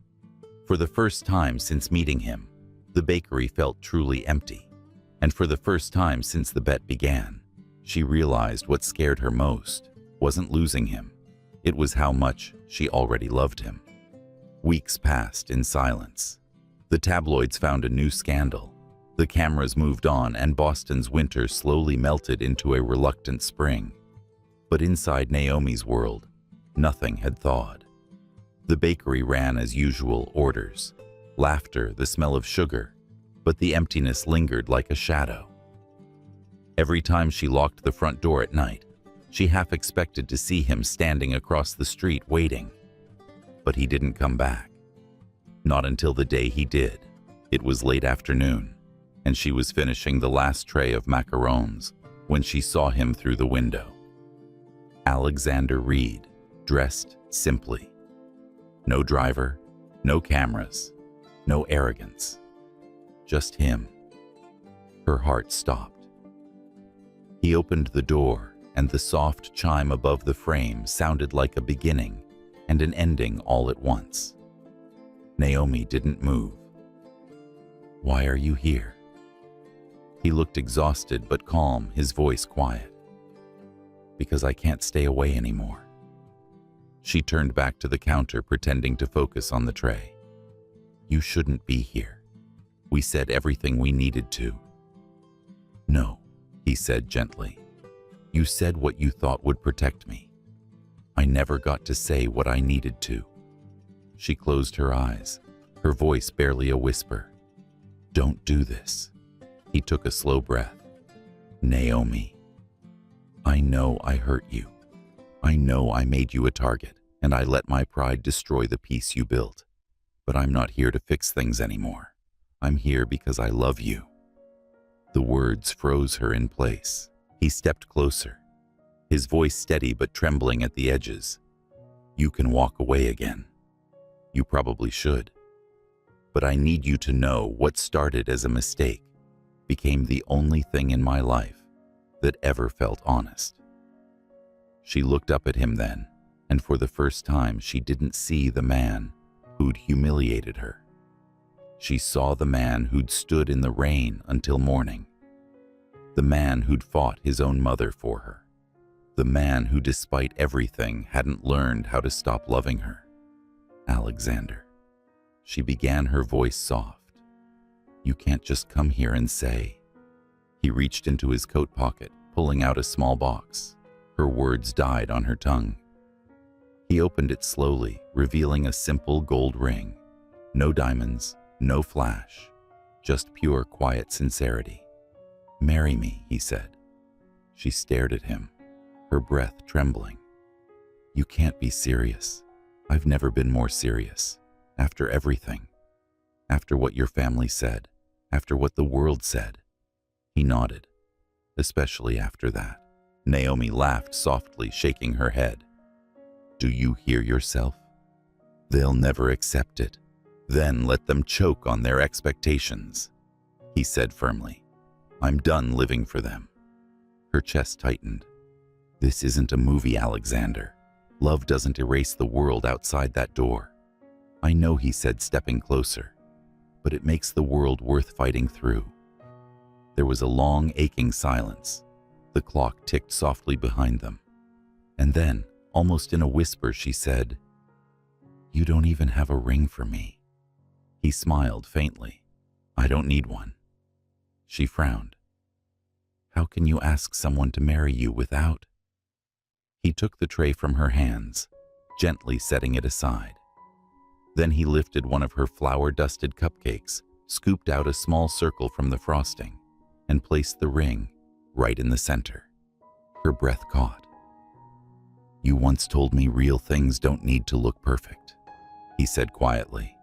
For the first time since meeting him, the bakery felt truly empty. And for the first time since the bet began, she realized what scared her most wasn't losing him. It was how much she already loved him. Weeks passed in silence. The tabloids found a new scandal. The cameras moved on, and Boston's winter slowly melted into a reluctant spring. But inside Naomi's world, nothing had thawed. The bakery ran as usual, orders, laughter, the smell of sugar, but the emptiness lingered like a shadow. Every time she locked the front door at night, she half expected to see him standing across the street waiting. But he didn't come back. Not until the day he did. It was late afternoon, and she was finishing the last tray of macarons when she saw him through the window. Alexander Reed, dressed simply. No driver, no cameras, no arrogance. Just him. Her heart stopped. He opened the door, and the soft chime above the frame sounded like a beginning and an ending all at once. Naomi didn't move. "Why are you here?" He looked exhausted but calm, his voice quiet. "Because I can't stay away anymore." She turned back to the counter, pretending to focus on the tray. "You shouldn't be here. We said everything we needed to." "No," he said gently. "You said what you thought would protect me. I never got to say what I needed to." She closed her eyes, her voice barely a whisper. "Don't do this." He took a slow breath. "Naomi, I know I hurt you, I know I made you a target, and I let my pride destroy the peace you built. But I'm not here to fix things anymore. I'm here because I love you." The words froze her in place. He stepped closer, his voice steady but trembling at the edges. "You can walk away again. You probably should. But I need you to know what started as a mistake became the only thing in my life that ever felt honest." She looked up at him then, and for the first time she didn't see the man who'd humiliated her. She saw the man who'd stood in the rain until morning, the man who'd fought his own mother for her, the man who, despite everything, hadn't learned how to stop loving her. "Alexander," she began, her voice soft. "You can't just come here and say." He reached into his coat pocket, pulling out a small box. Her words died on her tongue. He opened it slowly, revealing a simple gold ring. No diamonds, no flash, just pure, quiet sincerity. "Marry me," he said. She stared at him, her breath trembling. "You can't be serious. I've never been more serious. After everything. After what your family said. After what the world said." He nodded. "Especially after that." Naomi laughed softly, shaking her head. "Do you hear yourself? They'll never accept it. Then let them choke on their expectations." He said firmly, "I'm done living for them." Her chest tightened. "This isn't a movie, Alexander. Love doesn't erase the world outside that door." "I know," he said, stepping closer, "but it makes the world worth fighting through." There was a long, aching silence. The clock ticked softly behind them. And then, almost in a whisper, she said, "You don't even have a ring for me." He smiled faintly. "I don't need one." She frowned. "How can you ask someone to marry you without?" He took the tray from her hands, gently setting it aside. Then he lifted one of her flour-dusted cupcakes, scooped out a small circle from the frosting, and placed the ring right in the center. Her breath caught. "You once told me real things don't need to look perfect," he said quietly.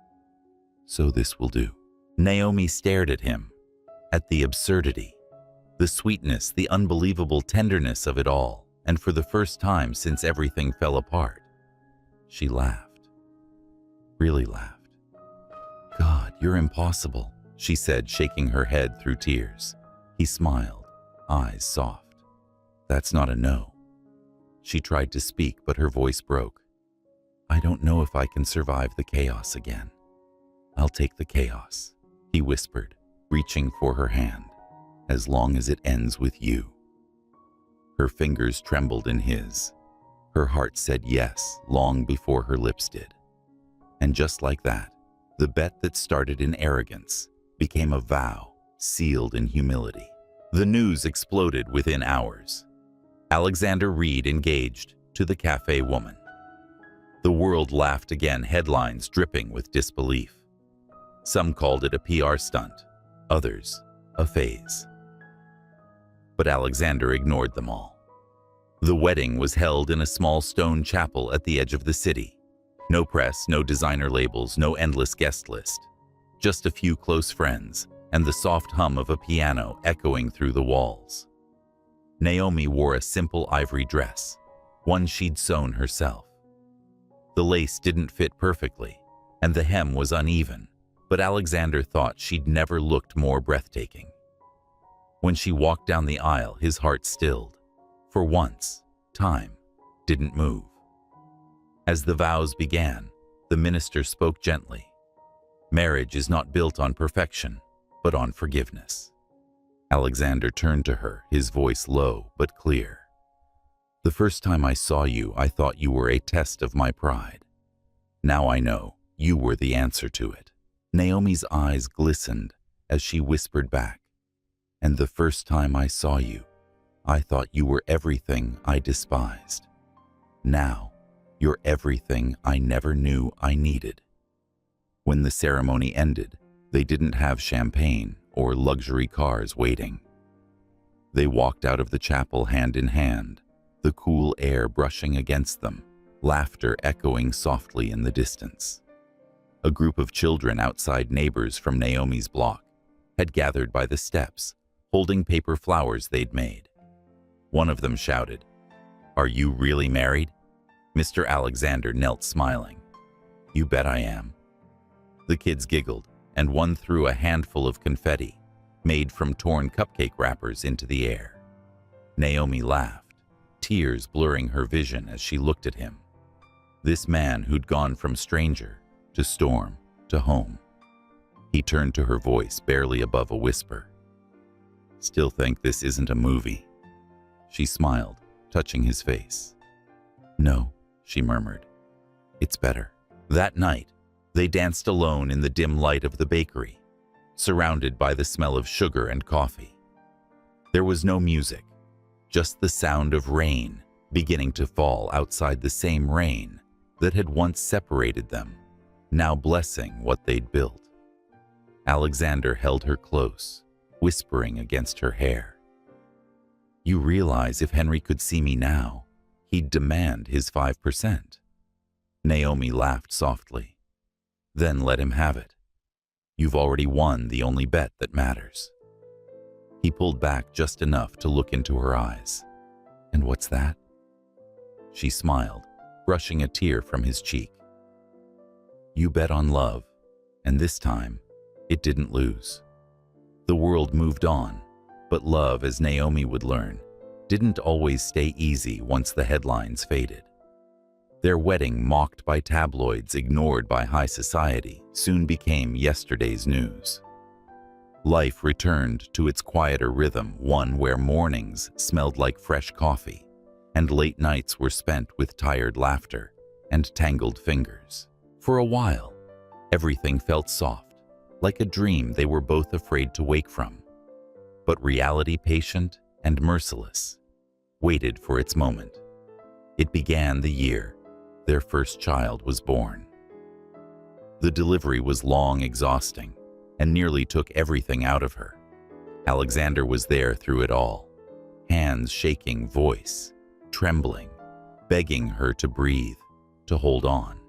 "So this will do." Naomi stared at him, at the absurdity, the sweetness, the unbelievable tenderness of it all, and for the first time since everything fell apart, she laughed. Really laughed. "God, you're impossible," she said, shaking her head through tears. He smiled, eyes soft. "That's not a no." She tried to speak, but her voice broke. "I don't know if I can survive the chaos again." "I'll take the chaos," he whispered, reaching for her hand, "as long as it ends with you." Her fingers trembled in his. Her heart said yes long before her lips did. And just like that, the bet that started in arrogance became a vow sealed in humility. The news exploded within hours. Alexander Reed engaged to the cafe woman. The world laughed again, headlines dripping with disbelief. Some called it a PR stunt, others a phase. But Alexander ignored them all. The wedding was held in a small stone chapel at the edge of the city. No press, no designer labels, no endless guest list. Just a few close friends and the soft hum of a piano echoing through the walls. Naomi wore a simple ivory dress, one she'd sewn herself. The lace didn't fit perfectly, and the hem was uneven, but Alexander thought she'd never looked more breathtaking. When she walked down the aisle, his heart stilled. For once, time didn't move. As the vows began, the minister spoke gently. "Marriage is not built on perfection, but on forgiveness." Alexander turned to her, his voice low but clear. "The first time I saw you, I thought you were a test of my pride. Now I know you were the answer to it." Naomi's eyes glistened as she whispered back, "And the first time I saw you, I thought you were everything I despised. Now, you're everything I never knew I needed." When the ceremony ended, they didn't have champagne or luxury cars waiting. They walked out of the chapel hand in hand, the cool air brushing against them, laughter echoing softly in the distance. A group of children, outside neighbors from Naomi's block, had gathered by the steps, holding paper flowers they'd made. One of them shouted, "Are you really married?" Mr. Alexander knelt smiling. "You bet I am." The kids giggled, and one threw a handful of confetti, made from torn cupcake wrappers, into the air. Naomi laughed, tears blurring her vision as she looked at him. This man who'd gone from stranger to storm to home. He turned to her, voice barely above a whisper. "Still think this isn't a movie?" She smiled, touching his face. "No," she murmured. "It's better." That night, they danced alone in the dim light of the bakery, surrounded by the smell of sugar and coffee. There was no music, just the sound of rain beginning to fall outside, the same rain that had once separated them, now blessing what they'd built. Alexander held her close, whispering against her hair. "You realize if Henry could see me now, he'd demand his 5%. Naomi laughed softly. "Then let him have it. You've already won the only bet that matters." He pulled back just enough to look into her eyes. "And what's that?" She smiled, brushing a tear from his cheek. "You bet on love, and this time, it didn't lose." The world moved on, but love, as Naomi would learn, didn't always stay easy once the headlines faded. Their wedding, mocked by tabloids, ignored by high society, soon became yesterday's news. Life returned to its quieter rhythm, one where mornings smelled like fresh coffee, and late nights were spent with tired laughter and tangled fingers. For a while, everything felt soft, like a dream they were both afraid to wake from. But reality, patient and merciless, waited for its moment. It began the year their first child was born. The delivery was long, exhausting, and nearly took everything out of her. Alexander was there through it all, hands shaking, voice trembling, begging her to breathe, to hold on.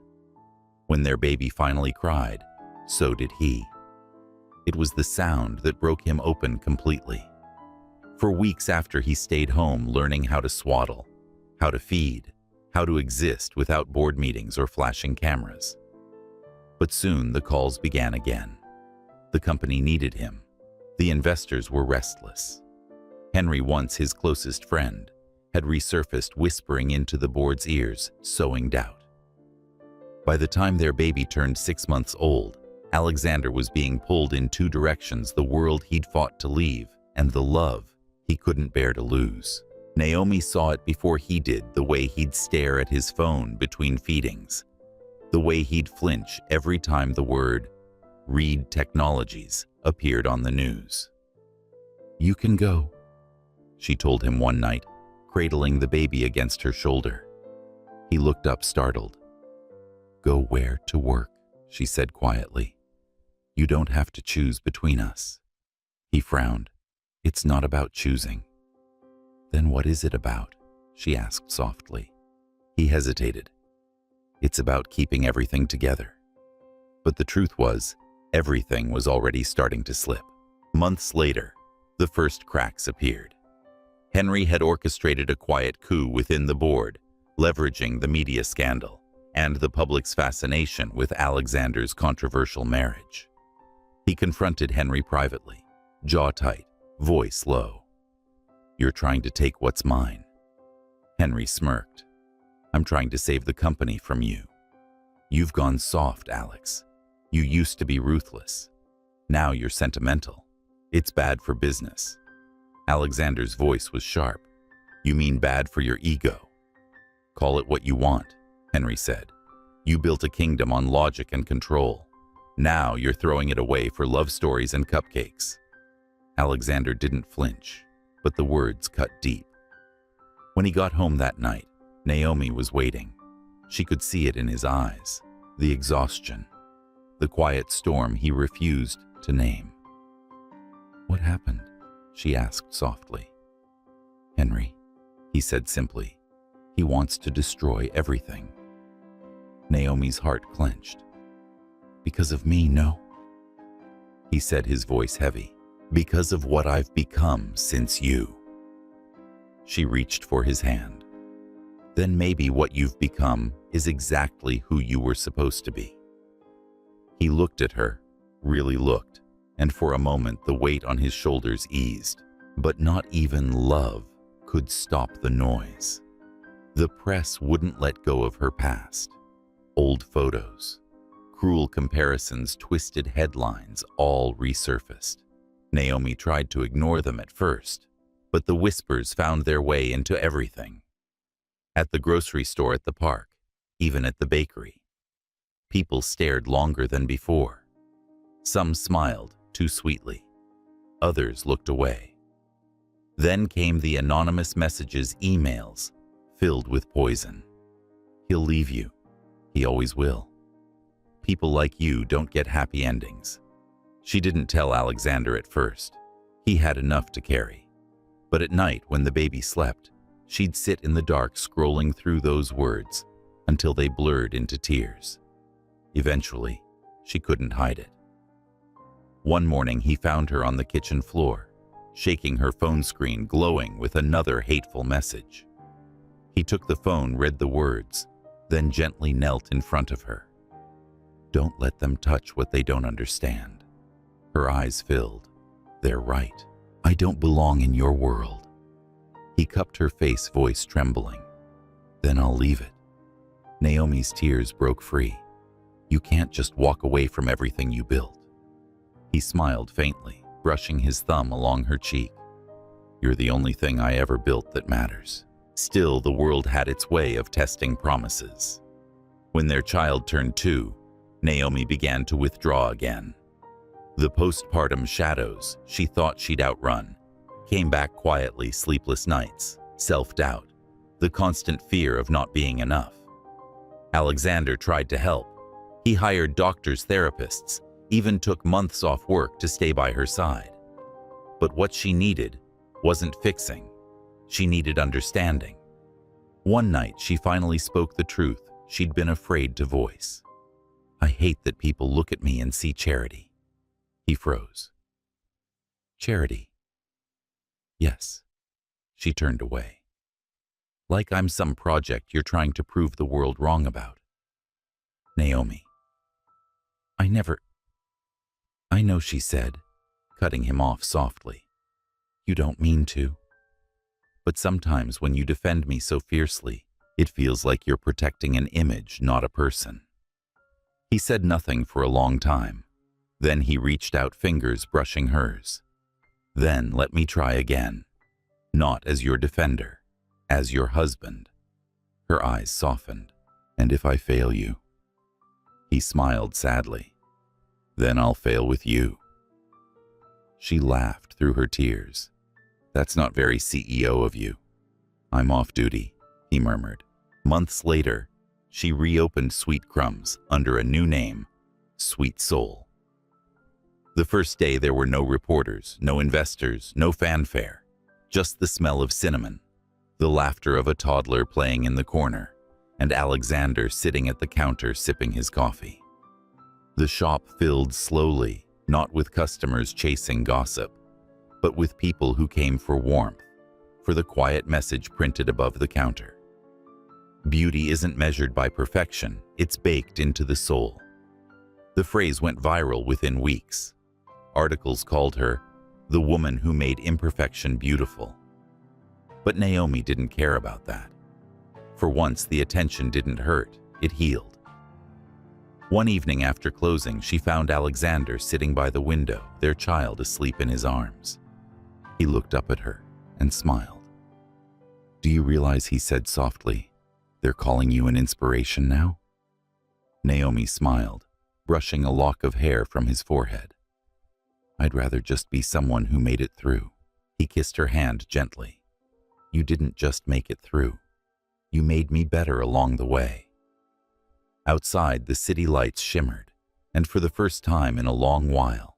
When their baby finally cried, so did he. It was the sound that broke him open completely. For weeks after, he stayed home learning how to swaddle, how to feed, how to exist without board meetings or flashing cameras. But soon the calls began again. The company needed him. The investors were restless. Henry, once his closest friend, had resurfaced, whispering into the board's ears, sowing doubt. By the time their baby turned 6 months old, Alexander was being pulled in two directions: the world he'd fought to leave and the love he couldn't bear to lose. Naomi saw it before he did, the way he'd stare at his phone between feedings, the way he'd flinch every time the word "Reed Technologies" appeared on the news. "You can go," she told him one night, cradling the baby against her shoulder. He looked up, startled. "Go where? To work," she said quietly. "You don't have to choose between us." He frowned. "It's not about choosing." "Then what is it about?" she asked softly. He hesitated. "It's about keeping everything together." But the truth was, everything was already starting to slip. Months later, the first cracks appeared. Henry had orchestrated a quiet coup within the board, leveraging the media scandal and the public's fascination with Alexander's controversial marriage. He confronted Henry privately, jaw tight, voice low. "You're trying to take what's mine." Henry smirked. "I'm trying to save the company from you. You've gone soft, Alex. You used to be ruthless. Now you're sentimental. It's bad for business." Alexander's voice was sharp. "You mean bad for your ego?" "Call it what you want," Henry said. "You built a kingdom on logic and control. Now you're throwing it away for love stories and cupcakes." Alexander didn't flinch, but the words cut deep. When he got home that night, Naomi was waiting. She could see it in his eyes, the exhaustion, the quiet storm he refused to name. "What happened?" she asked softly. "Henry," he said simply, He wants to destroy everything. Naomi's heart clenched. Because of me, no. He said, his voice heavy. Because of what I've become since you. She reached for his hand. Then maybe what you've become is exactly who you were supposed to be. He looked at her, really looked, and for a moment the weight on his shoulders eased. But not even love could stop the noise. The press wouldn't let go of her past. Old photos, cruel comparisons, twisted headlines, all resurfaced. Naomi tried to ignore them at first, but the whispers found their way into everything. At the grocery store, at the park, even at the bakery. People stared longer than before. Some smiled too sweetly. Others looked away. Then came the anonymous messages, emails, filled with poison. He'll leave you. He always will. People like you don't get happy endings. She didn't tell Alexander at first. He had enough to carry. But at night, when the baby slept, she'd sit in the dark scrolling through those words until they blurred into tears. Eventually, she couldn't hide it. One morning, he found her on the kitchen floor, shaking her phone screen, glowing with another hateful message. He took the phone, read the words, then gently knelt in front of her. Don't let them touch what they don't understand. Her eyes filled. They're right. I don't belong in your world. He cupped her face, voice trembling. Then I'll leave it. Naomi's tears broke free. You can't just walk away from everything you built. He smiled faintly, brushing his thumb along her cheek. You're the only thing I ever built that matters. Still, the world had its way of testing promises. When their child turned 2, Naomi began to withdraw again. The postpartum shadows she thought she'd outrun came back quietly, sleepless nights, self-doubt, the constant fear of not being enough. Alexander tried to help. He hired doctors, therapists, even took months off work to stay by her side. But what she needed wasn't fixing. She needed understanding. One night, she finally spoke the truth she'd been afraid to voice. I hate that people look at me and see charity. He froze. Charity? Yes. She turned away. Like I'm some project you're trying to prove the world wrong about. Naomi. I know, she said, cutting him off softly. You don't mean to. But sometimes when you defend me so fiercely, it feels like you're protecting an image, not a person. He said nothing for a long time. Then he reached out, fingers brushing hers. Then let me try again. Not as your defender, as your husband. Her eyes softened. And if I fail you? He smiled sadly. Then I'll fail with you. She laughed through her tears. That's not very CEO of you. I'm off duty, he murmured. Months later, she reopened Sweet Crumbs under a new name, Sweet Soul. The first day there were no reporters, no investors, no fanfare, just the smell of cinnamon, the laughter of a toddler playing in the corner, and Alexander sitting at the counter sipping his coffee. The shop filled slowly, not with customers chasing gossip, but with people who came for warmth, for the quiet message printed above the counter. Beauty isn't measured by perfection, it's baked into the soul. The phrase went viral within weeks. Articles called her the woman who made imperfection beautiful. But Naomi didn't care about that. For once, the attention didn't hurt, it healed. One evening after closing, she found Alexander sitting by the window, their child asleep in his arms. He looked up at her and smiled. Do you realize, he said softly, they're calling you an inspiration now? Naomi smiled, brushing a lock of hair from his forehead. I'd rather just be someone who made it through. He kissed her hand gently. You didn't just make it through. You made me better along the way. Outside, the city lights shimmered, and for the first time in a long while,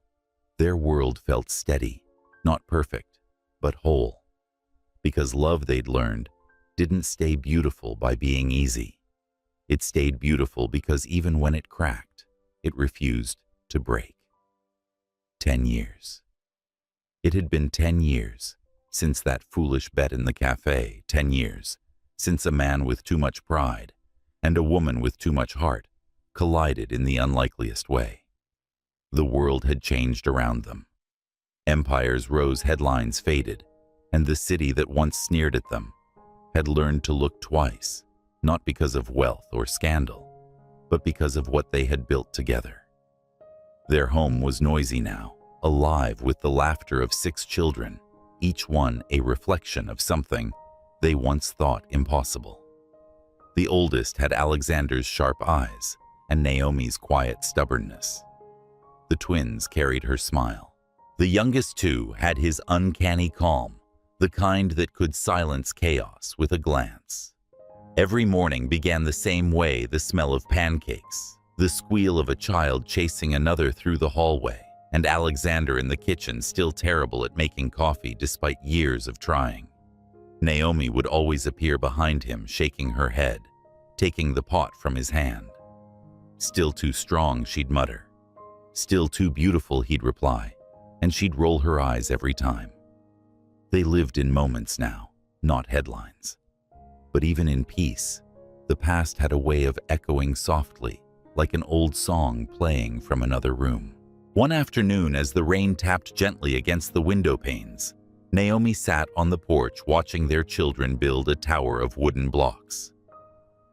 their world felt steady, not perfect, but whole. Because love, they'd learned, didn't stay beautiful by being easy. It stayed beautiful because even when it cracked, it refused to break. 10 years. It had been 10 years since that foolish bet in the cafe, 10 years since a man with too much pride and a woman with too much heart collided in the unlikeliest way. The world had changed around them. Empires rose, headlines faded, and the city that once sneered at them had learned to look twice, not because of wealth or scandal, but because of what they had built together. Their home was noisy now, alive with the laughter of 6 children, each one a reflection of something they once thought impossible. The oldest had Alexander's sharp eyes and Naomi's quiet stubbornness. The twins carried her smile. The youngest 2 had his uncanny calm, the kind that could silence chaos with a glance. Every morning began the same way, the smell of pancakes, the squeal of a child chasing another through the hallway, and Alexander in the kitchen still terrible at making coffee despite years of trying. Naomi would always appear behind him, shaking her head, taking the pot from his hand. "Still too strong," she'd mutter. "Still too beautiful," he'd reply, and she'd roll her eyes every time. They lived in moments now, not headlines. But even in peace, the past had a way of echoing softly, like an old song playing from another room. One afternoon, as the rain tapped gently against the window panes, Naomi sat on the porch watching their children build a tower of wooden blocks.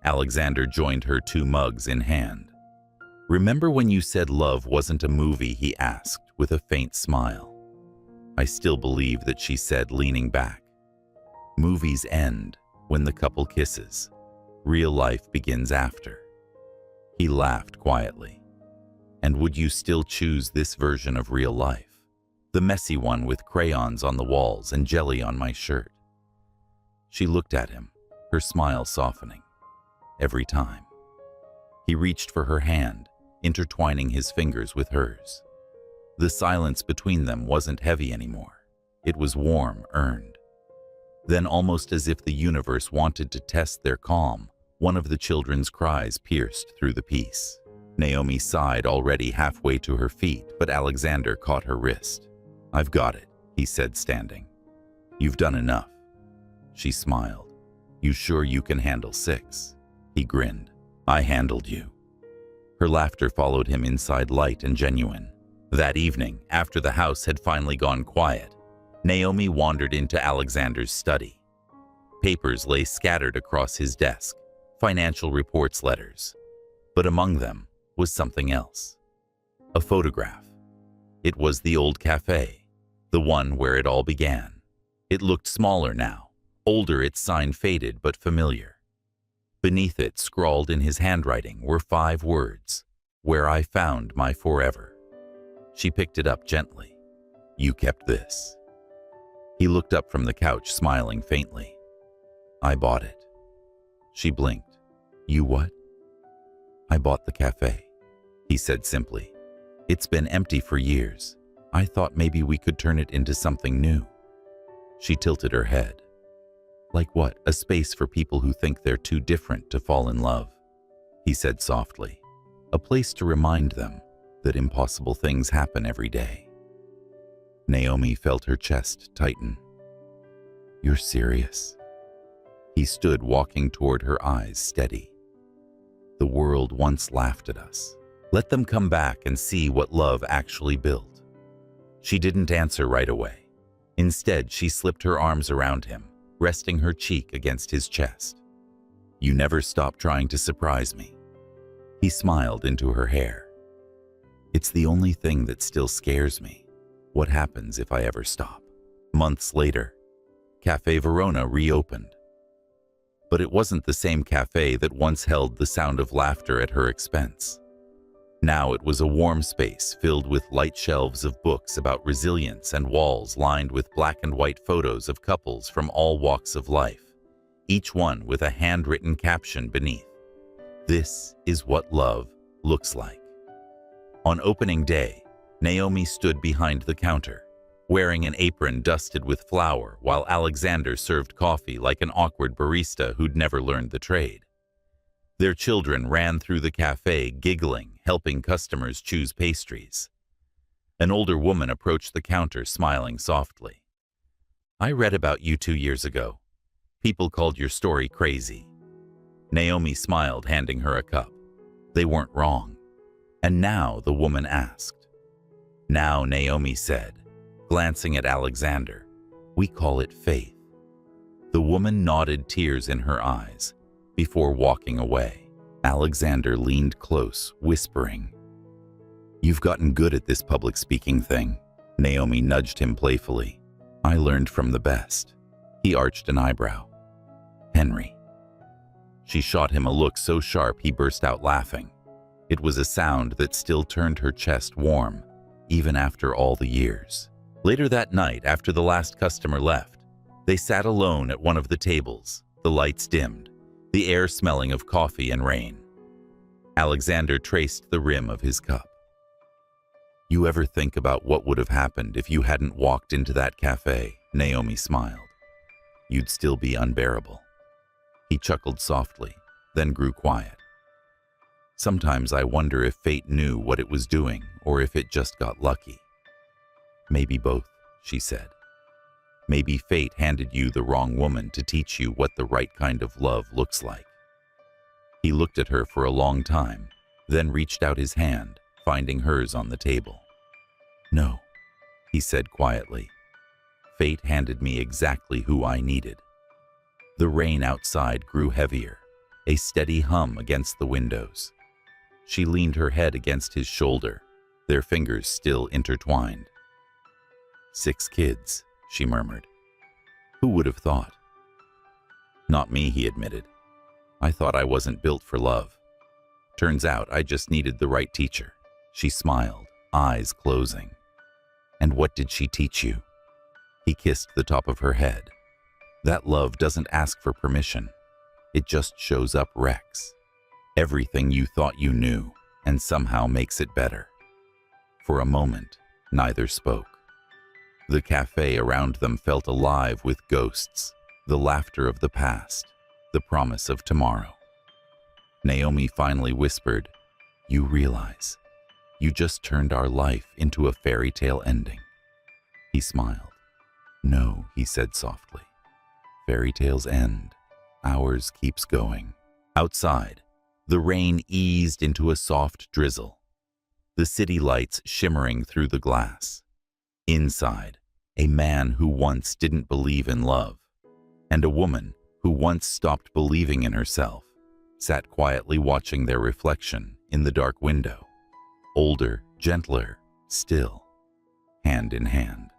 Alexander joined her, 2 mugs in hand. "Remember when you said love wasn't a movie?" he asked with a faint smile. "I still believe that," she said, leaning back. "Movies end when the couple kisses. Real life begins after." He laughed quietly. "And would you still choose this version of real life? The messy one with crayons on the walls and jelly on my shirt?" She looked at him, her smile softening. Every time. He reached for her hand, intertwining his fingers with hers. The silence between them wasn't heavy anymore. It was warm, earned. Then, almost as if the universe wanted to test their calm, one of the children's cries pierced through the peace. Naomi sighed, already halfway to her feet, but Alexander caught her wrist. "I've got it," he said, standing. "You've done enough." She smiled. "You sure you can handle 6? He grinned. "I handled you." Her laughter followed him inside, light and genuine. That evening, after the house had finally gone quiet, Naomi wandered into Alexander's study. Papers lay scattered across his desk, financial reports, letters. But among them was something else. A photograph. It was the old cafe, the one where it all began. It looked smaller now, older, its sign faded but familiar. Beneath it, scrawled in his handwriting, were 5 words, "Where I found my forever." She picked it up gently. "You kept this." He looked up from the couch, smiling faintly. "I bought it." She blinked. "You what?" "I bought the cafe," he said simply. "It's been empty for years. I thought maybe we could turn it into something new." She tilted her head. "Like what? A space for people who think they're too different to fall in love," he said softly. "A place to remind them that impossible things happen every day." Naomi felt her chest tighten. "You're serious?" He stood, walking toward her, eyes steady. "The world once laughed at us. Let them come back and see what love actually built." She didn't answer right away. Instead, she slipped her arms around him, resting her cheek against his chest. "You never stop trying to surprise me." He smiled into her hair. "It's the only thing that still scares me. What happens if I ever stop?" Months later, Cafe Verona reopened. But it wasn't the same cafe that once held the sound of laughter at her expense. Now it was a warm space filled with light shelves of books about resilience and walls lined with black and white photos of couples from all walks of life, each one with a handwritten caption beneath. "This is what love looks like." On opening day, Naomi stood behind the counter, wearing an apron dusted with flour while Alexander served coffee like an awkward barista who'd never learned the trade. Their children ran through the cafe giggling, helping customers choose pastries. An older woman approached the counter smiling softly. "I read about you 2 years ago. People called your story crazy." Naomi smiled, handing her a cup. They weren't wrong. "And now?" the woman asked. "Now," Naomi said, glancing at Alexander, "we call it faith." The woman nodded, tears in her eyes, before walking away. Alexander leaned close, whispering, "You've gotten good at this public speaking thing." Naomi nudged him playfully. "I learned from the best." He arched an eyebrow. "Henry." She shot him a look so sharp he burst out laughing. It was a sound that still turned her chest warm, even after all the years. Later that night, after the last customer left, they sat alone at one of the tables, the lights dimmed, the air smelling of coffee and rain. Alexander traced the rim of his cup. "You ever think about what would have happened if you hadn't walked into that cafe?" Naomi smiled. "You'd still be unbearable." He chuckled softly, then grew quiet. "Sometimes I wonder if fate knew what it was doing or if it just got lucky." "Maybe both," she said. "Maybe fate handed you the wrong woman to teach you what the right kind of love looks like." He looked at her for a long time, then reached out his hand, finding hers on the table. "No," he said quietly. "Fate handed me exactly who I needed." The rain outside grew heavier, a steady hum against the windows. She leaned her head against his shoulder, their fingers still intertwined. "6 kids," she murmured. "Who would have thought?" "Not me," he admitted. "I thought I wasn't built for love. Turns out I just needed the right teacher." She smiled, eyes closing. "And what did she teach you?" He kissed the top of her head. "That love doesn't ask for permission. It just shows up, Rex. Everything you thought you knew, and somehow makes it better." For a moment, neither spoke. The cafe around them felt alive with ghosts, the laughter of the past, the promise of tomorrow. Naomi finally whispered, "You realize, you just turned our life into a fairy tale ending." He smiled. "No," he said softly. "Fairy tales end. Ours keeps going." Outside, the rain eased into a soft drizzle, the city lights shimmering through the glass. Inside, a man who once didn't believe in love, and a woman who once stopped believing in herself, sat quietly watching their reflection in the dark window, older, gentler, still, hand in hand.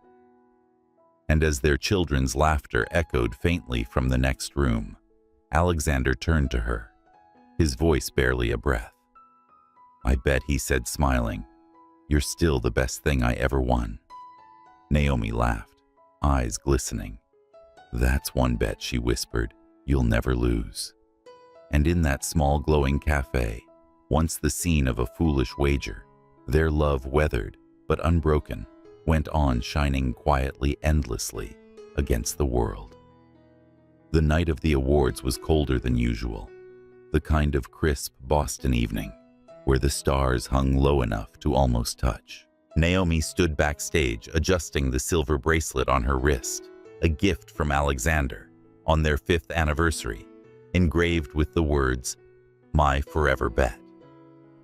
And as their children's laughter echoed faintly from the next room, Alexander turned to her, his voice barely a breath. "I bet," he said, smiling, "you're still the best thing I ever won." Naomi laughed, eyes glistening. "That's one bet," she whispered, "you'll never lose." And in that small glowing cafe, once the scene of a foolish wager, their love weathered, but unbroken, went on shining quietly, endlessly, against the world. The night of the awards was colder than usual, the kind of crisp Boston evening, where the stars hung low enough to almost touch. Naomi stood backstage, adjusting the silver bracelet on her wrist, a gift from Alexander, on their 5th anniversary, engraved with the words, "My forever bet."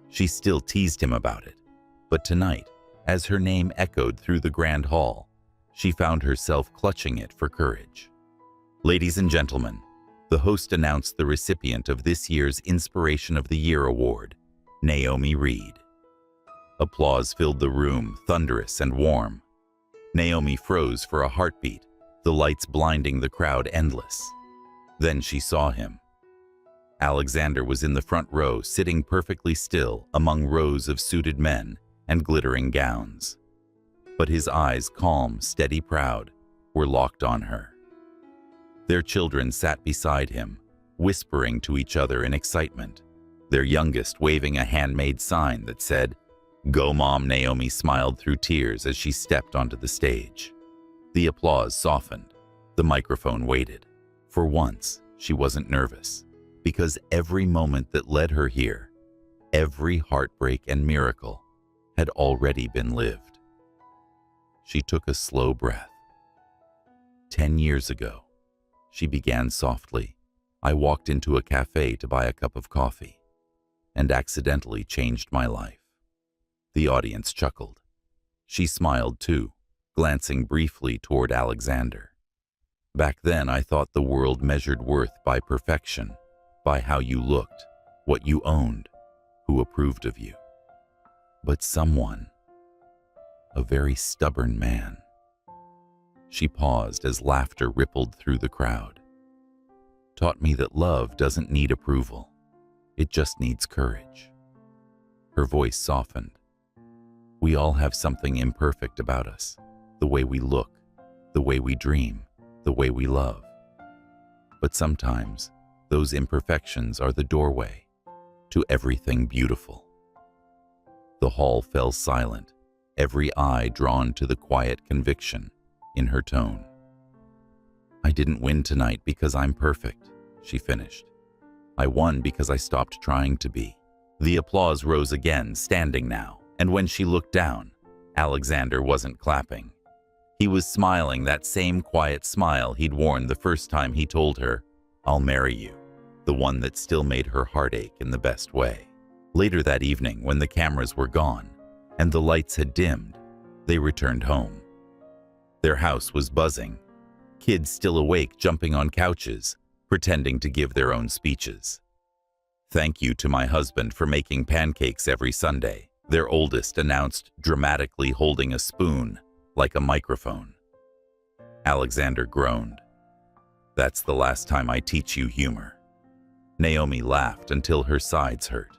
She still teased him about it, but tonight, as her name echoed through the grand hall, she found herself clutching it for courage. "Ladies and gentlemen," the host announced the recipient of this year's Inspiration of the Year award, Naomi Reed. Applause filled the room, thunderous and warm. Naomi froze for a heartbeat, the lights blinding the crowd endless. Then she saw him. Alexander was in the front row, sitting perfectly still among rows of suited men and glittering gowns. But his eyes, calm, steady, proud, were locked on her. Their children sat beside him, whispering to each other in excitement, their youngest waving a handmade sign that said, "Go Mom." Naomi smiled through tears as she stepped onto the stage. The applause softened. The microphone waited. For once, she wasn't nervous, because every moment that led her here, every heartbreak and miracle, had already been lived. She took a slow breath. 10 years ago, she began softly. I walked into a cafe to buy a cup of coffee, and accidentally changed my life. The audience chuckled. She smiled too, glancing briefly toward Alexander. Back then, I thought the world measured worth by perfection, by how you looked, what you owned, who approved of you. But someone, a very stubborn man. She paused as laughter rippled through the crowd. Taught me that love doesn't need approval. It just needs courage. Her voice softened. We all have something imperfect about us, the way we look, the way we dream, the way we love. But sometimes, those imperfections are the doorway to everything beautiful. The hall fell silent, every eye drawn to the quiet conviction in her tone. I didn't win tonight because I'm perfect, she finished. I won because I stopped trying to be. The applause rose again, standing now, and when she looked down, Alexander wasn't clapping. He was smiling, that same quiet smile he'd worn the first time he told her, I'll marry you, the one that still made her heart ache in the best way. Later that evening, when the cameras were gone and the lights had dimmed, they returned home. Their house was buzzing, kids still awake jumping on couches, pretending to give their own speeches. Thank you to my husband for making pancakes every Sunday, their oldest announced, dramatically holding a spoon like a microphone. Alexander groaned. That's the last time I teach you humor. Naomi laughed until her sides hurt.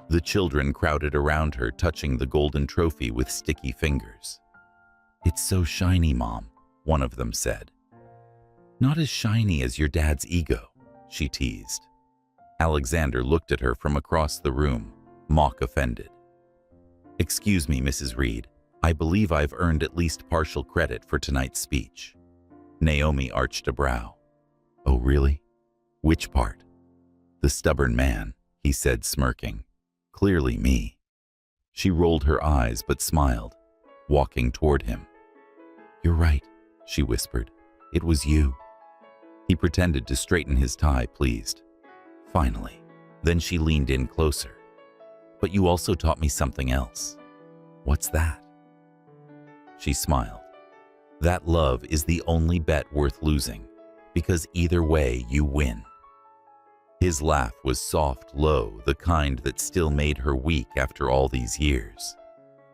The children crowded around her, touching the golden trophy with sticky fingers. It's so shiny, Mom, one of them said. Not as shiny as your dad's ego, she teased. Alexander looked at her from across the room, mock offended. Excuse me, Mrs. Reed. I believe I've earned at least partial credit for tonight's speech. Naomi arched a brow. Oh, really? Which part? The stubborn man, he said, smirking. Clearly me. She rolled her eyes but smiled, walking toward him. You're right, she whispered. It was you. He pretended to straighten his tie, pleased. Finally. Then she leaned in closer. But you also taught me something else. What's that? She smiled. That love is the only bet worth losing, because either way you win. His laugh was soft, low, the kind that still made her weak after all these years.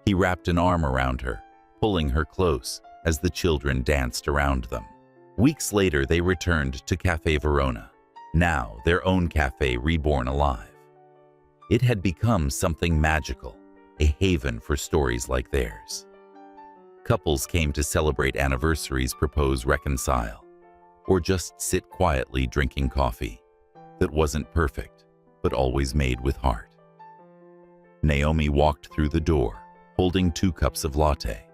He wrapped an arm around her, pulling her close as the children danced around them. Weeks later, they returned to Cafe Verona, now their own cafe reborn alive. It had become something magical, a haven for stories like theirs. Couples came to celebrate anniversaries, propose, reconcile, or just sit quietly drinking coffee that wasn't perfect, but always made with heart. Naomi walked through the door, holding 2 cups of latte.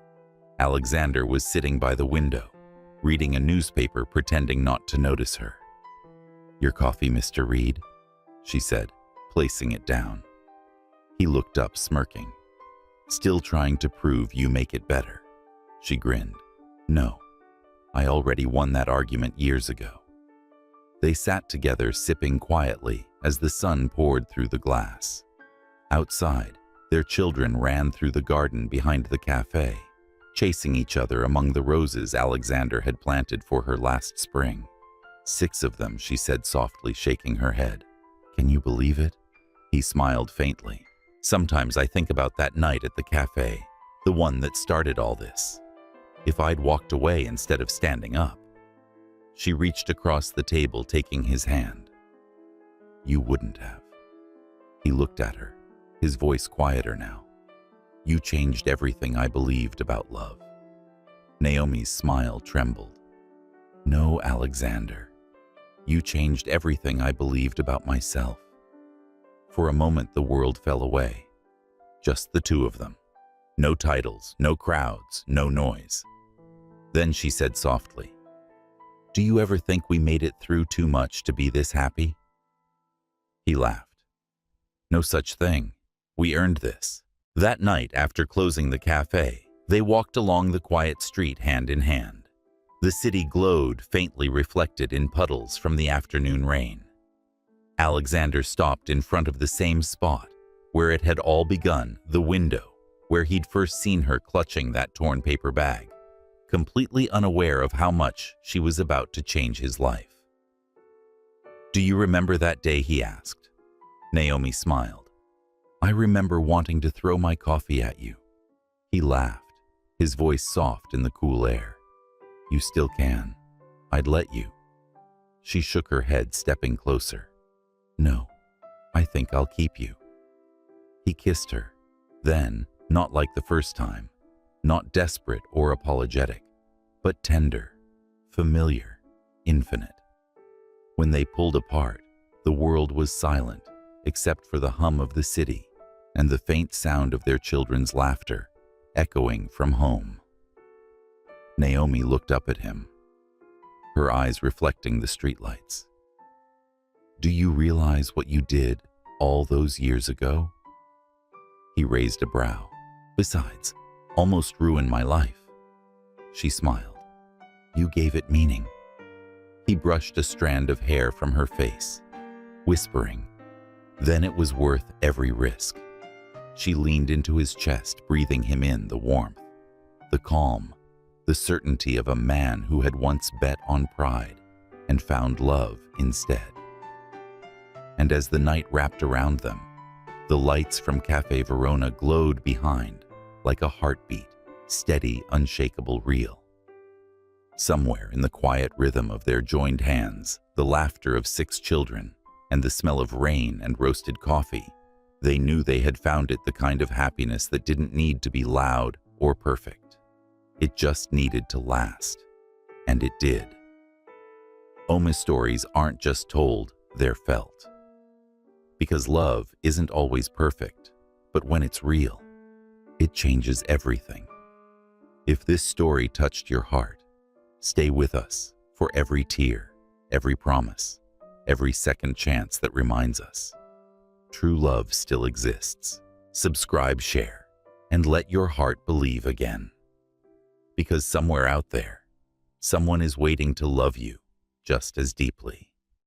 Alexander was sitting by the window, reading a newspaper, pretending not to notice her. Your coffee, Mr. Reed, she said, placing it down. He looked up, smirking. Still trying to prove you make it better. She grinned. No, I already won that argument years ago. They sat together, sipping quietly as the sun poured through the glass. Outside, their children ran through the garden behind the cafe, chasing each other among the roses Alexander had planted for her last spring. 6 of them, she said softly, shaking her head. Can you believe it? He smiled faintly. Sometimes I think about that night at the cafe, the one that started all this. If I'd walked away instead of standing up. She reached across the table, taking his hand. You wouldn't have. He looked at her, his voice quieter now. You changed everything I believed about love. Naomi's smile trembled. No, Alexander. You changed everything I believed about myself. For a moment, the world fell away. Just the 2 of them. No titles, no crowds, no noise. Then she said softly, "Do you ever think we made it through too much to be this happy?" He laughed. "No such thing. We earned this." That night, after closing the cafe, they walked along the quiet street hand in hand. The city glowed, faintly reflected in puddles from the afternoon rain. Alexander stopped in front of the same spot where it had all begun, the window where he'd first seen her clutching that torn paper bag, completely unaware of how much she was about to change his life. "Do you remember that day?" he asked. Naomi smiled. "I remember wanting to throw my coffee at you." He laughed, his voice soft in the cool air. "You still can. I'd let you." She shook her head, stepping closer. "No, I think I'll keep you." He kissed her. Then, not like the first time, not desperate or apologetic, but tender, familiar, infinite. When they pulled apart, the world was silent, except for the hum of the city and the faint sound of their children's laughter echoing from home. Naomi looked up at him, her eyes reflecting the streetlights. "Do you realize what you did all those years ago?" He raised a brow. "Besides, almost ruined my life." She smiled. "You gave it meaning." He brushed a strand of hair from her face, whispering, "Then it was worth every risk." She leaned into his chest, breathing him in, the warmth, the calm, the certainty of a man who had once bet on pride and found love instead. And as the night wrapped around them, the lights from Cafe Verona glowed behind, like a heartbeat, steady, unshakable, real. Somewhere in the quiet rhythm of their joined hands, the laughter of 6 children, and the smell of rain and roasted coffee, they knew they had found it, the kind of happiness that didn't need to be loud or perfect. It just needed to last. And it did. Oma stories aren't just told, they're felt. Because love isn't always perfect, but when it's real, it changes everything. If this story touched your heart, stay with us for every tear, every promise, every second chance that reminds us true love still exists. Subscribe, share, and let your heart believe again. Because somewhere out there, someone is waiting to love you just as deeply.